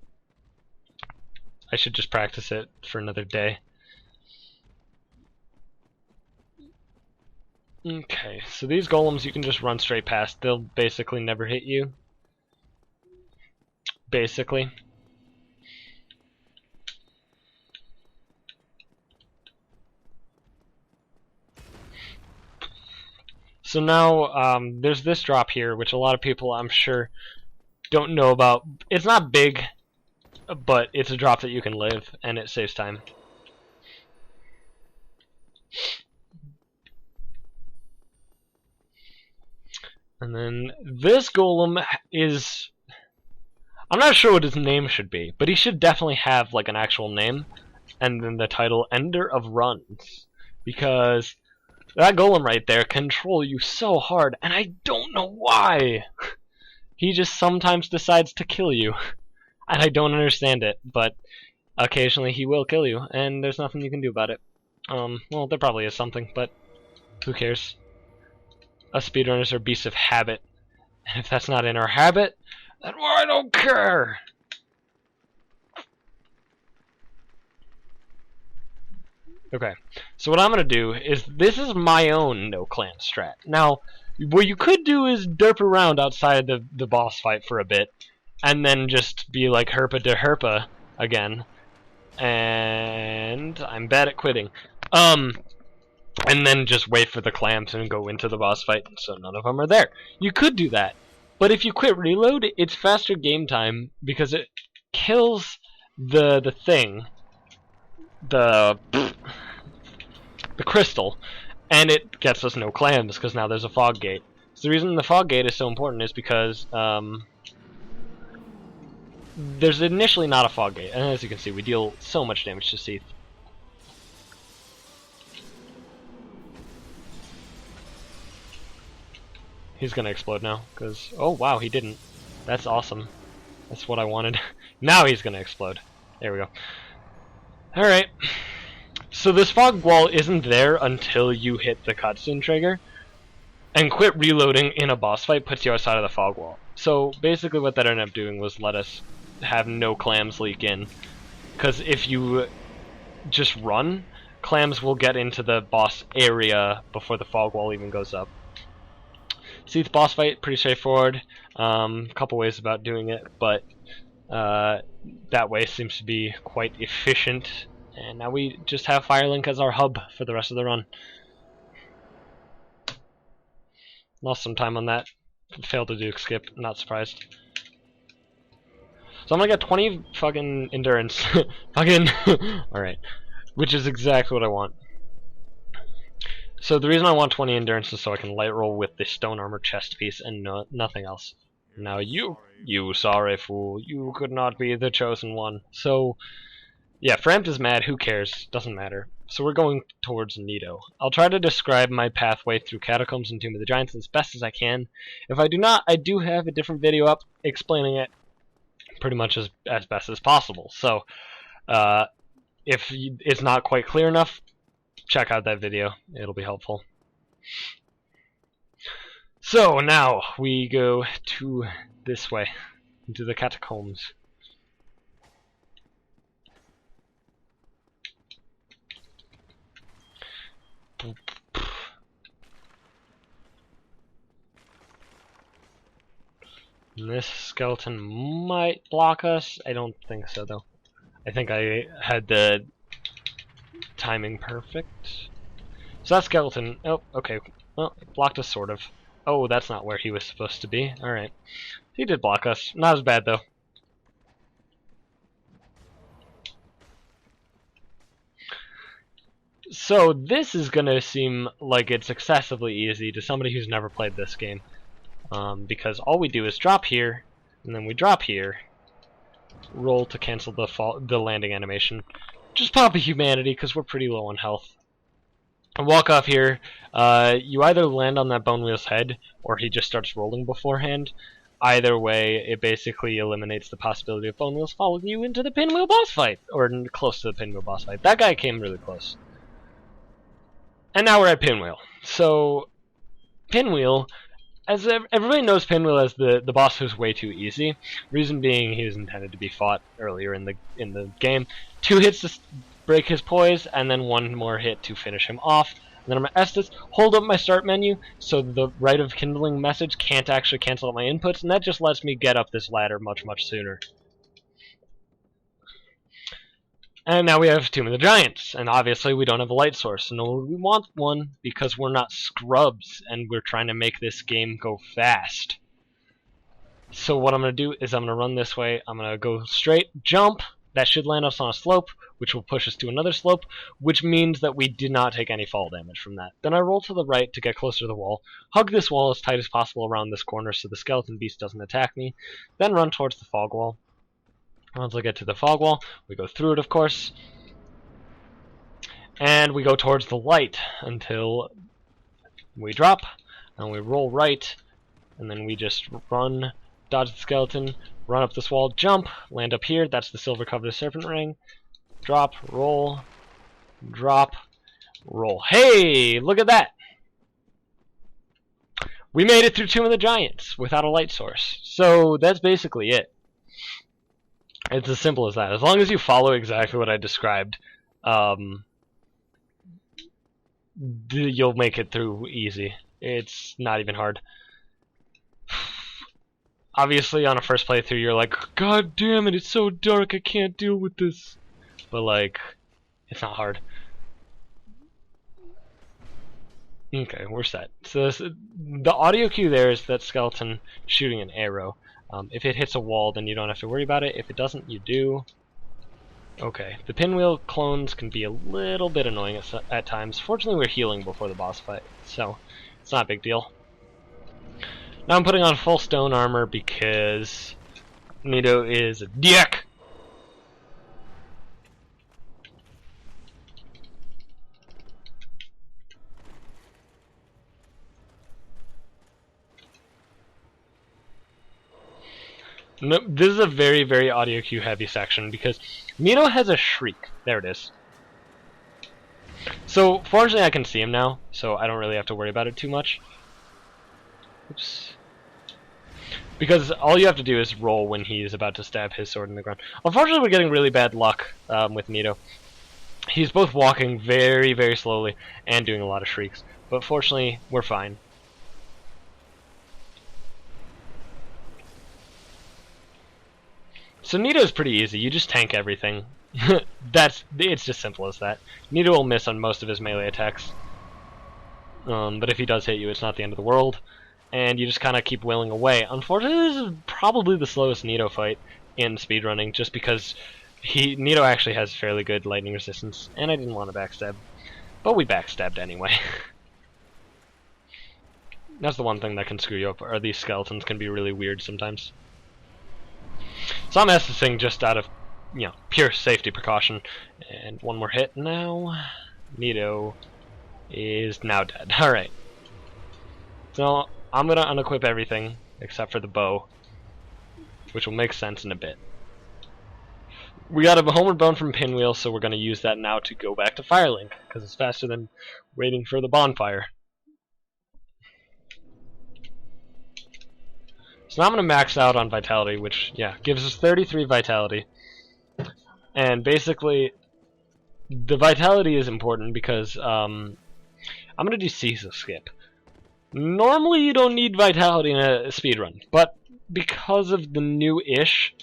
I should just practice it for another day. Okay, so these golems you can just run straight past. They'll basically never hit you. Basically. So now, there's this drop here, which a lot of people, I'm sure, don't know about. It's not big, but it's a drop that you can live, and it saves time. And then this golem is... I'm not sure what his name should be, but he should definitely have like an actual name, and then the title Ender of Runs, because that golem right there can troll you so hard, and I don't know why. He just sometimes decides to kill you. And I don't understand it, but occasionally he will kill you, and there's nothing you can do about it. Well, there probably is something, but who cares? Us speedrunners are beasts of habit. And if that's not in our habit, then I don't care! Okay, so what I'm gonna do is, this is my own no clan strat. Now, what you could do is derp around outside the boss fight for a bit, and then just be like herpa de herpa again. And I'm bad at quitting. And then just wait for the clams and go into the boss fight, so none of them are there. You could do that, but if you quit reload, it's faster game time because it kills the thing, the crystal, and it gets us no clams because now there's a fog gate. So the reason the fog gate is so important is because there's initially not a fog gate, and as you can see, we deal so much damage to Seath. He's gonna explode now, because... oh wow, he didn't. That's awesome. That's what I wanted. Now he's gonna explode. There we go. Alright. So this fog wall isn't there until you hit the cutscene trigger, and quit reloading in a boss fight puts you outside of the fog wall. So basically what that ended up doing was let us have no clams leak in, because if you just run, clams will get into the boss area before the fog wall even goes up. Seath boss fight, pretty straightforward. Couple ways about doing it, but that way seems to be quite efficient. And now we just have Firelink as our hub for the rest of the run. Lost some time on that. Failed to do skip, not surprised. So I'm gonna get 20 fucking endurance. Fucking alright. Which is exactly what I want. So the reason I want 20 endurance is so I can light roll with the stone armor chest piece and nothing else. Now you sorry fool, you could not be the chosen one. So yeah, Frampt is mad, who cares? Doesn't matter. So we're going towards Nido. I'll try to describe my pathway through Catacombs and Tomb of the Giants as best as I can. If I do not, I do have a different video up explaining it pretty much as best as possible. So if it's not quite clear enough, check out that video. It'll be helpful. So now we go to this way, into the Catacombs. And this skeleton might block us. I don't think so, though. I think I had the timing perfect. So that skeleton... oh, okay. Well, it blocked us, sort of. Oh, that's not where he was supposed to be. Alright. He did block us. Not as bad, though. So this is going to seem like it's excessively easy to somebody who's never played this game. Because all we do is drop here, and then we drop here, roll to cancel the landing animation. Just pop a humanity, because we're pretty low on health. And walk off here. You either land on that bone wheel's head, or he just starts rolling beforehand. Either way, it basically eliminates the possibility of bone wheels following you into the pinwheel boss fight, or close to the pinwheel boss fight. That guy came really close. And now we're at Pinwheel. So, Pinwheel, as everybody knows Pinwheel as the boss who's way too easy. Reason being, he was intended to be fought earlier in the game. 2 hits to break his poise, and then 1 more hit to finish him off. And then I'm gonna Estus, hold up my start menu, so the Rite of Kindling message can't actually cancel out my inputs, and that just lets me get up this ladder much, much sooner. And now we have Tomb of the Giants, and obviously we don't have a light source, nor do we want one, because we're not scrubs, and we're trying to make this game go fast. So what I'm going to do is I'm going to run this way, I'm going to go straight, jump, that should land us on a slope, which will push us to another slope, which means that we did not take any fall damage from that. Then I roll to the right to get closer to the wall, hug this wall as tight as possible around this corner so the skeleton beast doesn't attack me, then run towards the fog wall. Once I get to the fog wall, we go through it, of course, and we go towards the light until we drop, and we roll right, and then we just run dodge the skeleton, run up this wall, jump, land up here. That's the silver covered serpent ring. Drop, roll, drop, roll. Hey, look at that! We made it through Tomb of the Giants without a light source. So that's basically it. It's as simple as that. As long as you follow exactly what I described, you'll make it through easy. It's not even hard. Obviously, on a first playthrough, you're like, God damn it, it's so dark, I can't deal with this. But, like, it's not hard. Okay, we're set. So the audio cue there is that skeleton shooting an arrow. If it hits a wall, then you don't have to worry about it. If it doesn't, you do. Okay, the pinwheel clones can be a little bit annoying at times. Fortunately, we're healing before the boss fight, so it's not a big deal. Now I'm putting on full stone armor because Nito is a dick! No, this is a very, very audio cue heavy section because Nito has a shriek. There it is. So, fortunately I can see him now, so I don't really have to worry about it too much. Oops. Because all you have to do is roll when he's about to stab his sword in the ground. Unfortunately, we're getting really bad luck with Nito. He's both walking very, very slowly and doing a lot of shrieks. But fortunately, we're fine. So Nito's pretty easy. You just tank everything. It's just simple as that. Nito will miss on most of his melee attacks. But if he does hit you, it's not the end of the world. And you just kind of keep willing away. Unfortunately, this is probably the slowest Nito fight in speedrunning, just because Nito actually has fairly good lightning resistance, and I didn't want to backstab. But we backstabbed anyway. That's the one thing that can screw you up, or these skeletons can be really weird sometimes. So I'm SSing just out of, pure safety precaution. And one more hit now. Nito is now dead. Alright. So I'm gonna unequip everything except for the bow, which will make sense in a bit. We got a homeward bone from Pinwheel, so we're gonna use that now to go back to Firelink, because it's faster than waiting for the bonfire. So now I'm gonna max out on Vitality, which, gives us 33 Vitality. And basically, the Vitality is important because I'm gonna do Cecil Skip. Normally you don't need Vitality in a speedrun, but because of the new-ish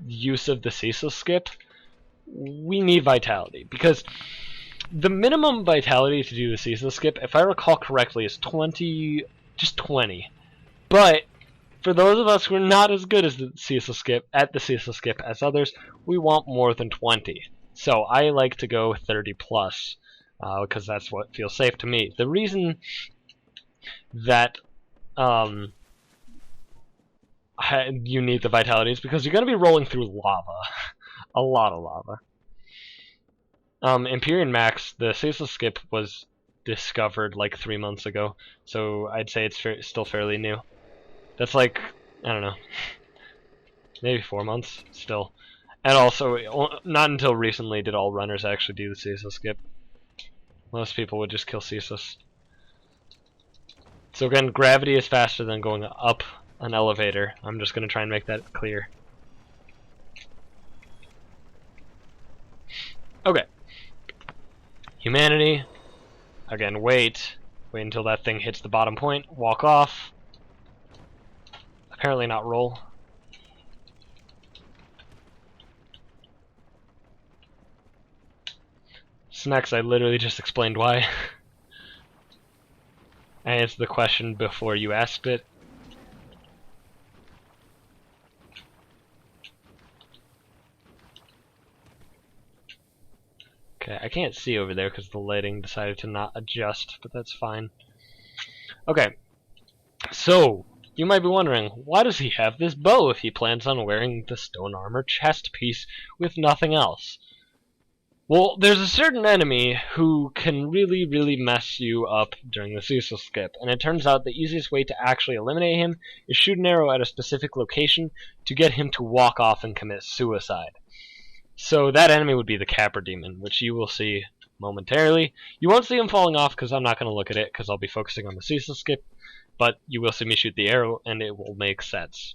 use of the Cecil Skip, we need Vitality. Because the minimum Vitality to do the Cecil Skip, if I recall correctly, is 20, just 20. But for those of us who are not as good as the Cecil Skip, as others, we want more than 20. So I like to go 30 plus. Because that's what feels safe to me. The reason that you need the Vitality is because you're going to be rolling through lava. A lot of lava. Empyrean Max, the Cecil Skip was discovered like 3 months ago, so I'd say it's still fairly new. That's like, I don't know, maybe 4 months still. And also, not until recently did all runners actually do the Cecil Skip. Most people would just kill Cesus. So again, gravity is faster than going up an elevator. I'm just going to try and make that clear. Okay. Humanity. Again, wait. Wait until that thing hits the bottom point. Walk off. Apparently not roll. Snacks, I literally just explained why. I answered the question before you asked it. Okay, I can't see over there because the lighting decided to not adjust, but that's fine. Okay, so you might be wondering, why does he have this bow if he plans on wearing the stone armor chest piece with nothing else? Well, there's a certain enemy who can really, really mess you up during the Cecil skip, and it turns out the easiest way to actually eliminate him is shoot an arrow at a specific location to get him to walk off and commit suicide. So that enemy would be the Capra Demon, which you will see momentarily. You won't see him falling off because I'm not going to look at it because I'll be focusing on the Cecil skip, but you will see me shoot the arrow and it will make sense.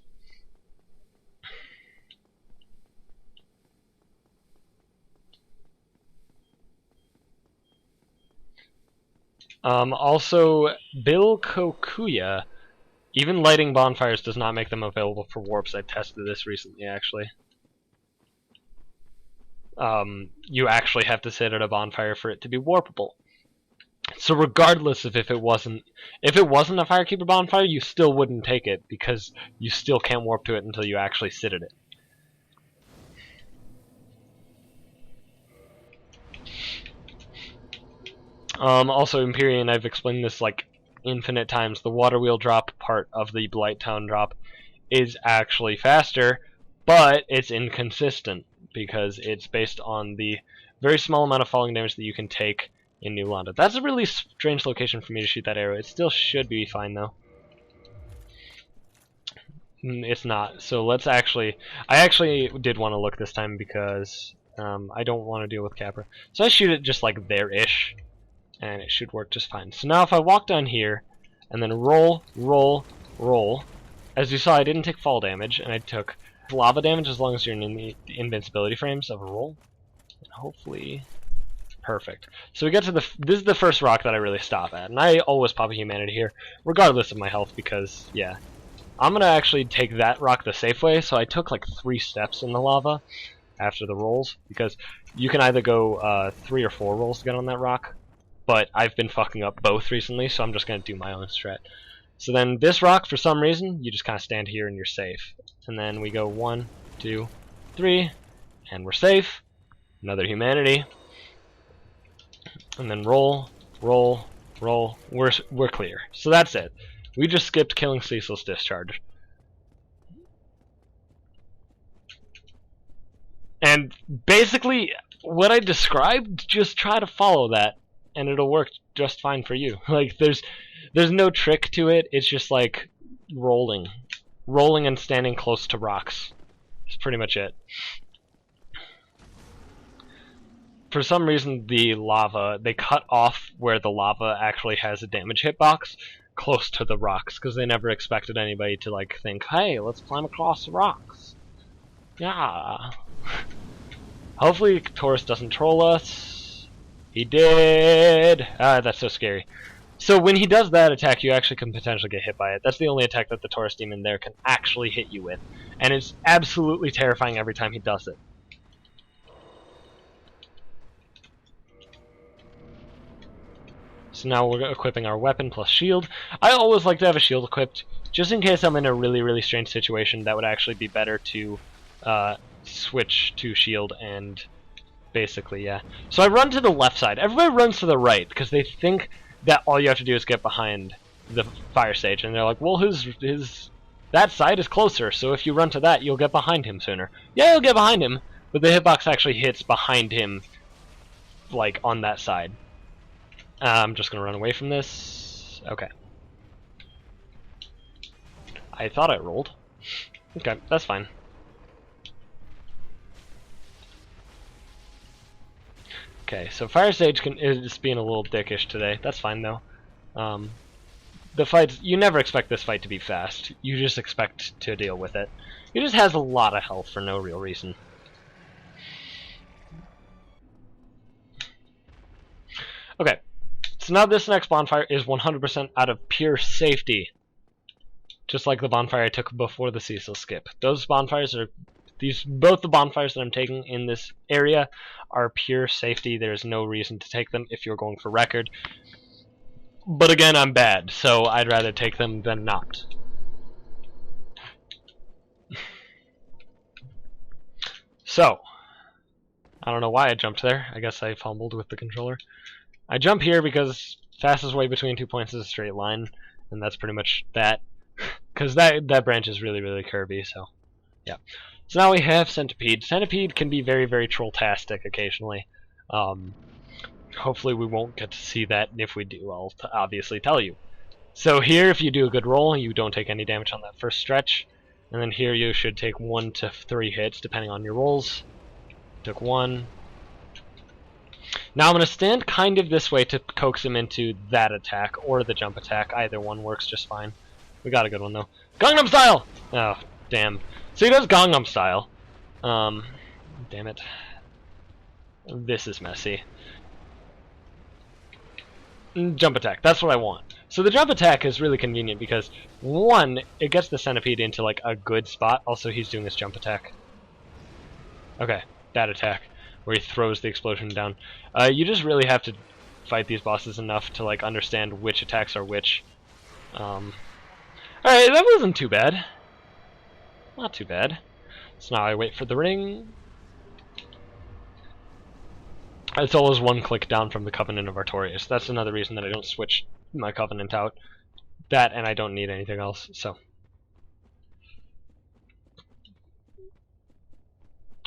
Also, Bill Kokuya, even lighting bonfires does not make them available for warps. I tested this recently, actually. You actually have to sit at a bonfire for it to be warpable. So regardless of if it wasn't a Firekeeper bonfire, you still wouldn't take it because you still can't warp to it until you actually sit at it. Also, Empyrean, I've explained this like infinite times. The water wheel drop part of the Blight Town drop is actually faster, but it's inconsistent because it's based on the very small amount of falling damage that you can take in New London. That's a really strange location for me to shoot that arrow. It still should be fine though. It's not. So let's actually... I actually did want to look this time because I don't want to deal with Capra. So I shoot it just like there-ish, and it should work just fine. So now if I walk down here, and then roll, roll, roll, as you saw I didn't take fall damage, and I took lava damage as long as you're in the invincibility frames of a roll. And hopefully... Perfect. So we get to this is the first rock that I really stop at, and I always pop a humanity here, regardless of my health, because, yeah. I'm gonna actually take that rock the safe way, so I took like 3 steps in the lava after the rolls, because you can either go 3 or 4 rolls to get on that rock, but I've been fucking up both recently, so I'm just gonna do my own strat. So then this rock, for some reason, you just kind of stand here and you're safe. And then we go 1, 2, 3, and we're safe. Another humanity. And then roll, roll, roll. We're clear. So that's it. We just skipped killing Cecil's discharge. And basically, what I described, just try to follow that, and it'll work just fine for you. Like, there's no trick to it. It's just like rolling and standing close to rocks. That's pretty much it. For some reason, the lava, they cut off where the lava actually has a damage hitbox close to the rocks, because they never expected anybody to like think, hey, let's climb across the rocks. Yeah. Hopefully Taurus doesn't troll us. He did. Ah, that's so scary. So when he does that attack, you actually can potentially get hit by it. That's the only attack that the Taurus demon there can actually hit you with. And it's absolutely terrifying every time he does it. So now we're equipping our weapon plus shield. I always like to have a shield equipped, just in case I'm in a really, really strange situation that would actually be better to switch to shield and basically, yeah. So I run to the left side. Everybody runs to the right because they think that all you have to do is get behind the fire stage, and they're like, well, that side is closer, so if you run to that, you'll get behind him sooner. Yeah, you'll get behind him, but the hitbox actually hits behind him, like, on that side. I'm just gonna run away from this. Okay. I thought I rolled. Okay, that's fine. Okay, so Fire Sage is being a little dickish today. That's fine though. The fights, you never expect this fight to be fast. You just expect to deal with it. He just has a lot of health for no real reason. Okay. So now this next bonfire is 100% out of pure safety. Just like the bonfire I took before the Cecil skip. Those bonfires are... both the bonfires that I'm taking in this area are pure safety. There's no reason to take them if you're going for record. But again, I'm bad, so I'd rather take them than not. So, I don't know why I jumped there. I guess I fumbled with the controller. I jump here because fastest way between 2 points is a straight line, and that's pretty much that. Because that branch is really, really curvy, so yeah. So now we have Centipede. Centipede can be very, very troll-tastic occasionally. Hopefully we won't get to see that, and if we do, I'll obviously tell you. So here, if you do a good roll, you don't take any damage on that first stretch. And then here you should take 1 to 3 hits, depending on your rolls. Took 1. Now I'm going to stand kind of this way to coax him into that attack, or the jump attack. Either one works just fine. We got a good one, though. Gangnam Style! Oh, damn. So he does Gangnam Style. Damn it. This is messy. Jump attack, that's what I want. So the jump attack is really convenient because, 1, it gets the centipede into like a good spot. Also, he's doing this jump attack. Okay, that attack, where he throws the explosion down. You just really have to fight these bosses enough to like understand which attacks are which. Alright, that wasn't too bad. Not too bad. So now I wait for the ring. It's always 1 click down from the Covenant of Artorias. That's another reason that I don't switch my Covenant out. That, and I don't need anything else, so.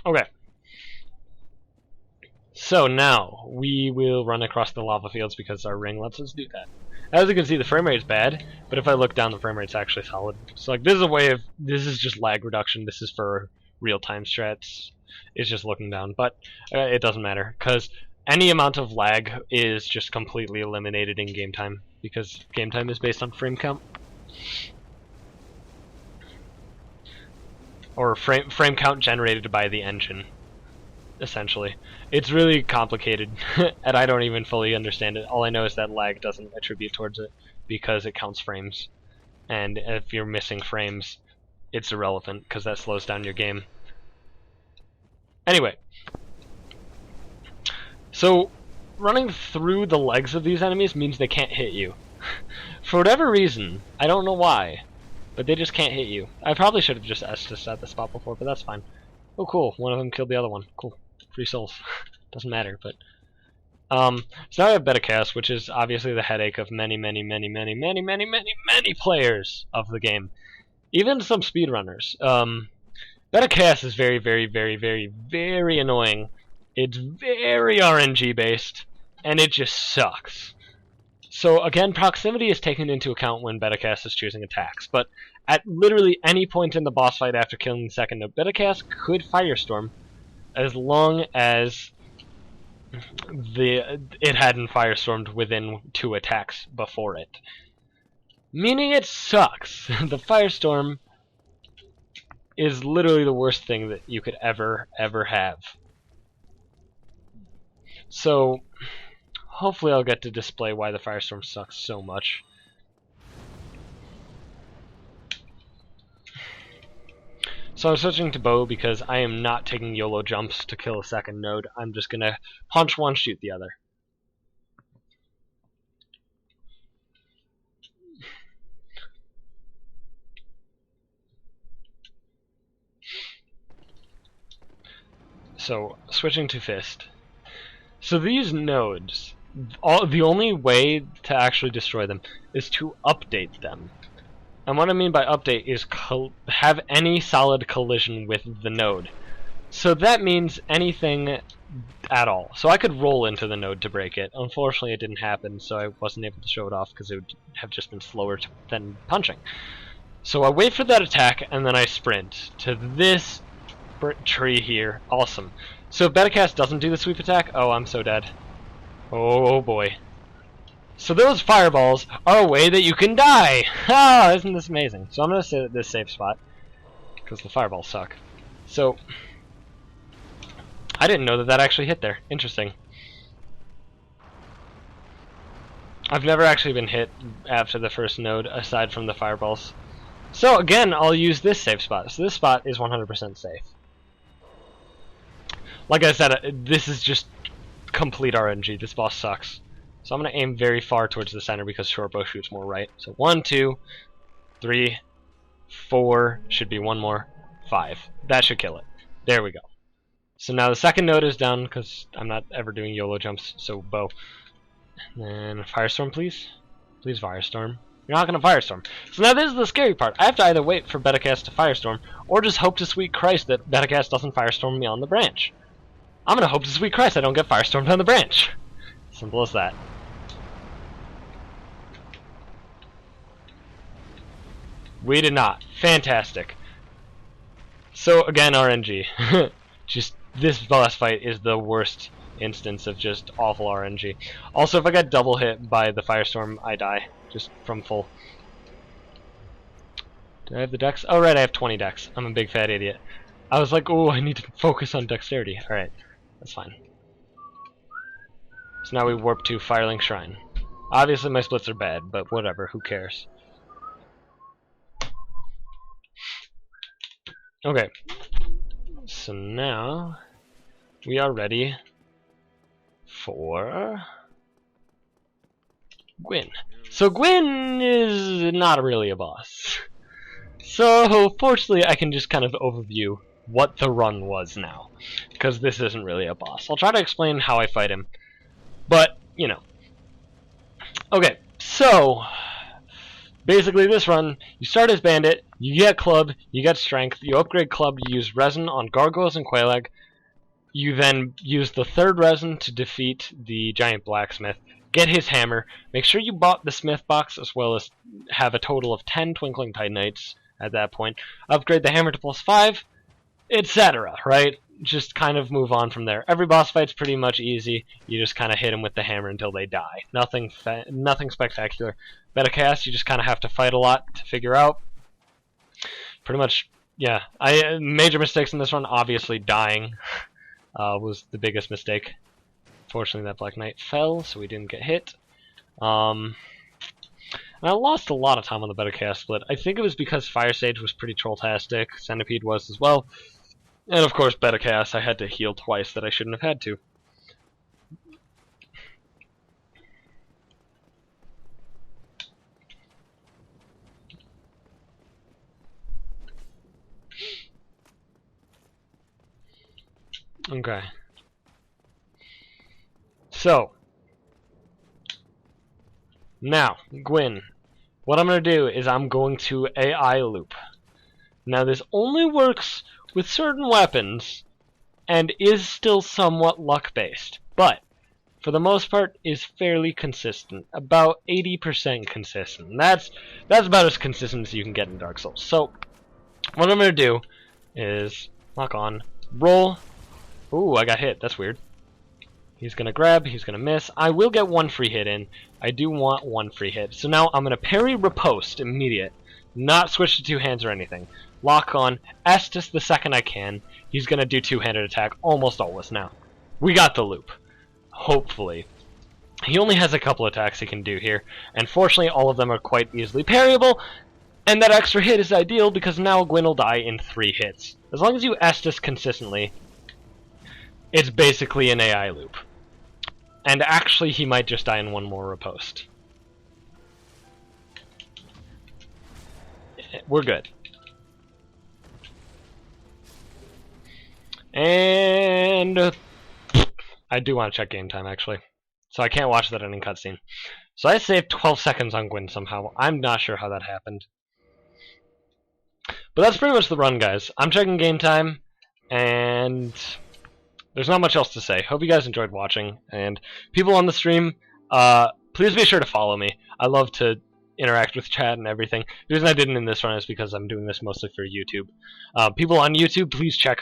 Okay. So now, we will run across the lava fields because our ring lets us do that. As you can see, the frame rate's bad, but if I look down, the frame rate's actually solid. So like, this is a way of, this is just lag reduction, this is for real-time strats. It's just looking down, but it doesn't matter, because any amount of lag is just completely eliminated in game time, because game time is based on frame count. Or frame count generated by the engine, essentially. It's really complicated, and I don't even fully understand it. All I know is that lag doesn't attribute towards it, because it counts frames. And if you're missing frames, it's irrelevant, because that slows down your game. Anyway, so running through the legs of these enemies means they can't hit you. For whatever reason, I don't know why, but they just can't hit you. I probably should have just Estus at the spot before, but that's fine. Oh cool, one of them killed the other one. Cool. Free souls. Doesn't matter, but... so now I have Beta Chaos, which is obviously the headache of many players of the game. Even some speedrunners. Beta Chaos is very annoying. It's very RNG based, and it just sucks. So again, proximity is taken into account when Beta Chaos is choosing attacks, but at literally any point in the boss fight after killing the second node, Beta Chaos could Firestorm as long as it hadn't Firestormed within 2 attacks before it. Meaning it sucks. The Firestorm is literally the worst thing that you could ever have. So, hopefully I'll get to display why the Firestorm sucks so much. So I'm switching to bow because I am not taking YOLO jumps to kill a second node. I'm just gonna punch one, shoot the other. So, switching to fist. So these nodes, the only way to actually destroy them is to update them. And what I mean by update is have any solid collision with the node. So that means anything at all. So I could roll into the node to break it. Unfortunately, it didn't happen, so I wasn't able to show it off because it would have just been slower than punching. So I wait for that attack, and then I sprint to this tree here. Awesome. So if Betacast doesn't do the sweep attack, oh, I'm so dead. Oh boy. So those fireballs are a way that you can die! Ah, isn't this amazing? So I'm going to sit at this safe spot, because the fireballs suck. So, I didn't know that that actually hit there. Interesting. I've never actually been hit after the first node, aside from the fireballs. So again, I'll use this safe spot. So this spot is 100% safe. Like I said, this is just complete RNG. This boss sucks. So I'm going to aim very far towards the center because short bow shoots more right. So 1, 2, 3, 4, should be one more, 5. That should kill it. There we go. So now the second node is down because I'm not ever doing YOLO jumps, so bow. And Firestorm, please. Please Firestorm. You're not going to Firestorm. So now this is the scary part. I have to either wait for Betacast to Firestorm, or just hope to sweet Christ that Betacast doesn't Firestorm me on the branch. I'm gonna hope to sweet Christ I don't get firestormed on the branch. Simple as that. We did not. Fantastic. So again, RNG. Just this boss fight is the worst instance of just awful RNG. Also, if I get double hit by the firestorm, I die just from full. Do I have the dex? Oh right, I have 20 dex. I'm a big fat idiot. I was like, oh, I need to focus on dexterity. All right, that's fine. So now we warp to Firelink Shrine. Obviously, my splits are bad, but whatever. Who cares? Okay, so now we are ready for Gwyn. So Gwyn is not really a boss. So fortunately I can just kind of overview what the run was now, because this isn't really a boss. I'll try to explain how I fight him, but, you know. Okay, so basically this run, you start as Bandit, you get Club, you get Strength, you upgrade Club, you use Resin on Gargoyles and Quelaag, you then use the third Resin to defeat the Giant Blacksmith, get his hammer, make sure you bought the Smith box as well as have a total of 10 Twinkling Titanites at that point, upgrade the hammer to +5, etc., right? Just kind of move on from there. Every boss fight's pretty much easy. You just kind of hit them with the hammer until they die. Nothing spectacular. Metacast, you just kind of have to fight a lot to figure out. Pretty much, yeah. Major mistakes in this one, obviously dying was the biggest mistake. Fortunately, that Black Knight fell, so we didn't get hit. And I lost a lot of time on the Metacast split. I think it was because Fire Sage was pretty trolltastic, Centipede was as well. And of course, Betacast, I had to heal twice that I shouldn't have had to. Okay. So, now, Gwyn. What I'm going to do is I'm going to AI loop. Now, this only works with certain weapons and is still somewhat luck-based, but for the most part is fairly consistent, about 80% consistent. That's about as consistent as you can get in Dark Souls. So what I'm going to do is lock on, roll. Ooh, I got hit. That's weird. He's going to grab, he's going to miss. I will get one free hit in. I do want one free hit. So now I'm going to parry riposte immediate, not switch to two hands or anything. Lock on, Estus the second I can. He's going to do two-handed attack almost always now. We got the loop. Hopefully. He only has a couple attacks he can do here, and fortunately all of them are quite easily parryable, and that extra hit is ideal because now Gwyn will die in 3 hits. As long as you Estus consistently, it's basically an AI loop. And actually he might just die in one more riposte. We're good. And I do want to check game time, actually. So I can't watch that ending cutscene. So I saved 12 seconds on Gwyn somehow. I'm not sure how that happened. But that's pretty much the run, guys. I'm checking game time, and there's not much else to say. Hope you guys enjoyed watching, and people on the stream, please be sure to follow me. I love to interact with chat and everything. The reason I didn't in this run is because I'm doing this mostly for YouTube. People on YouTube, please check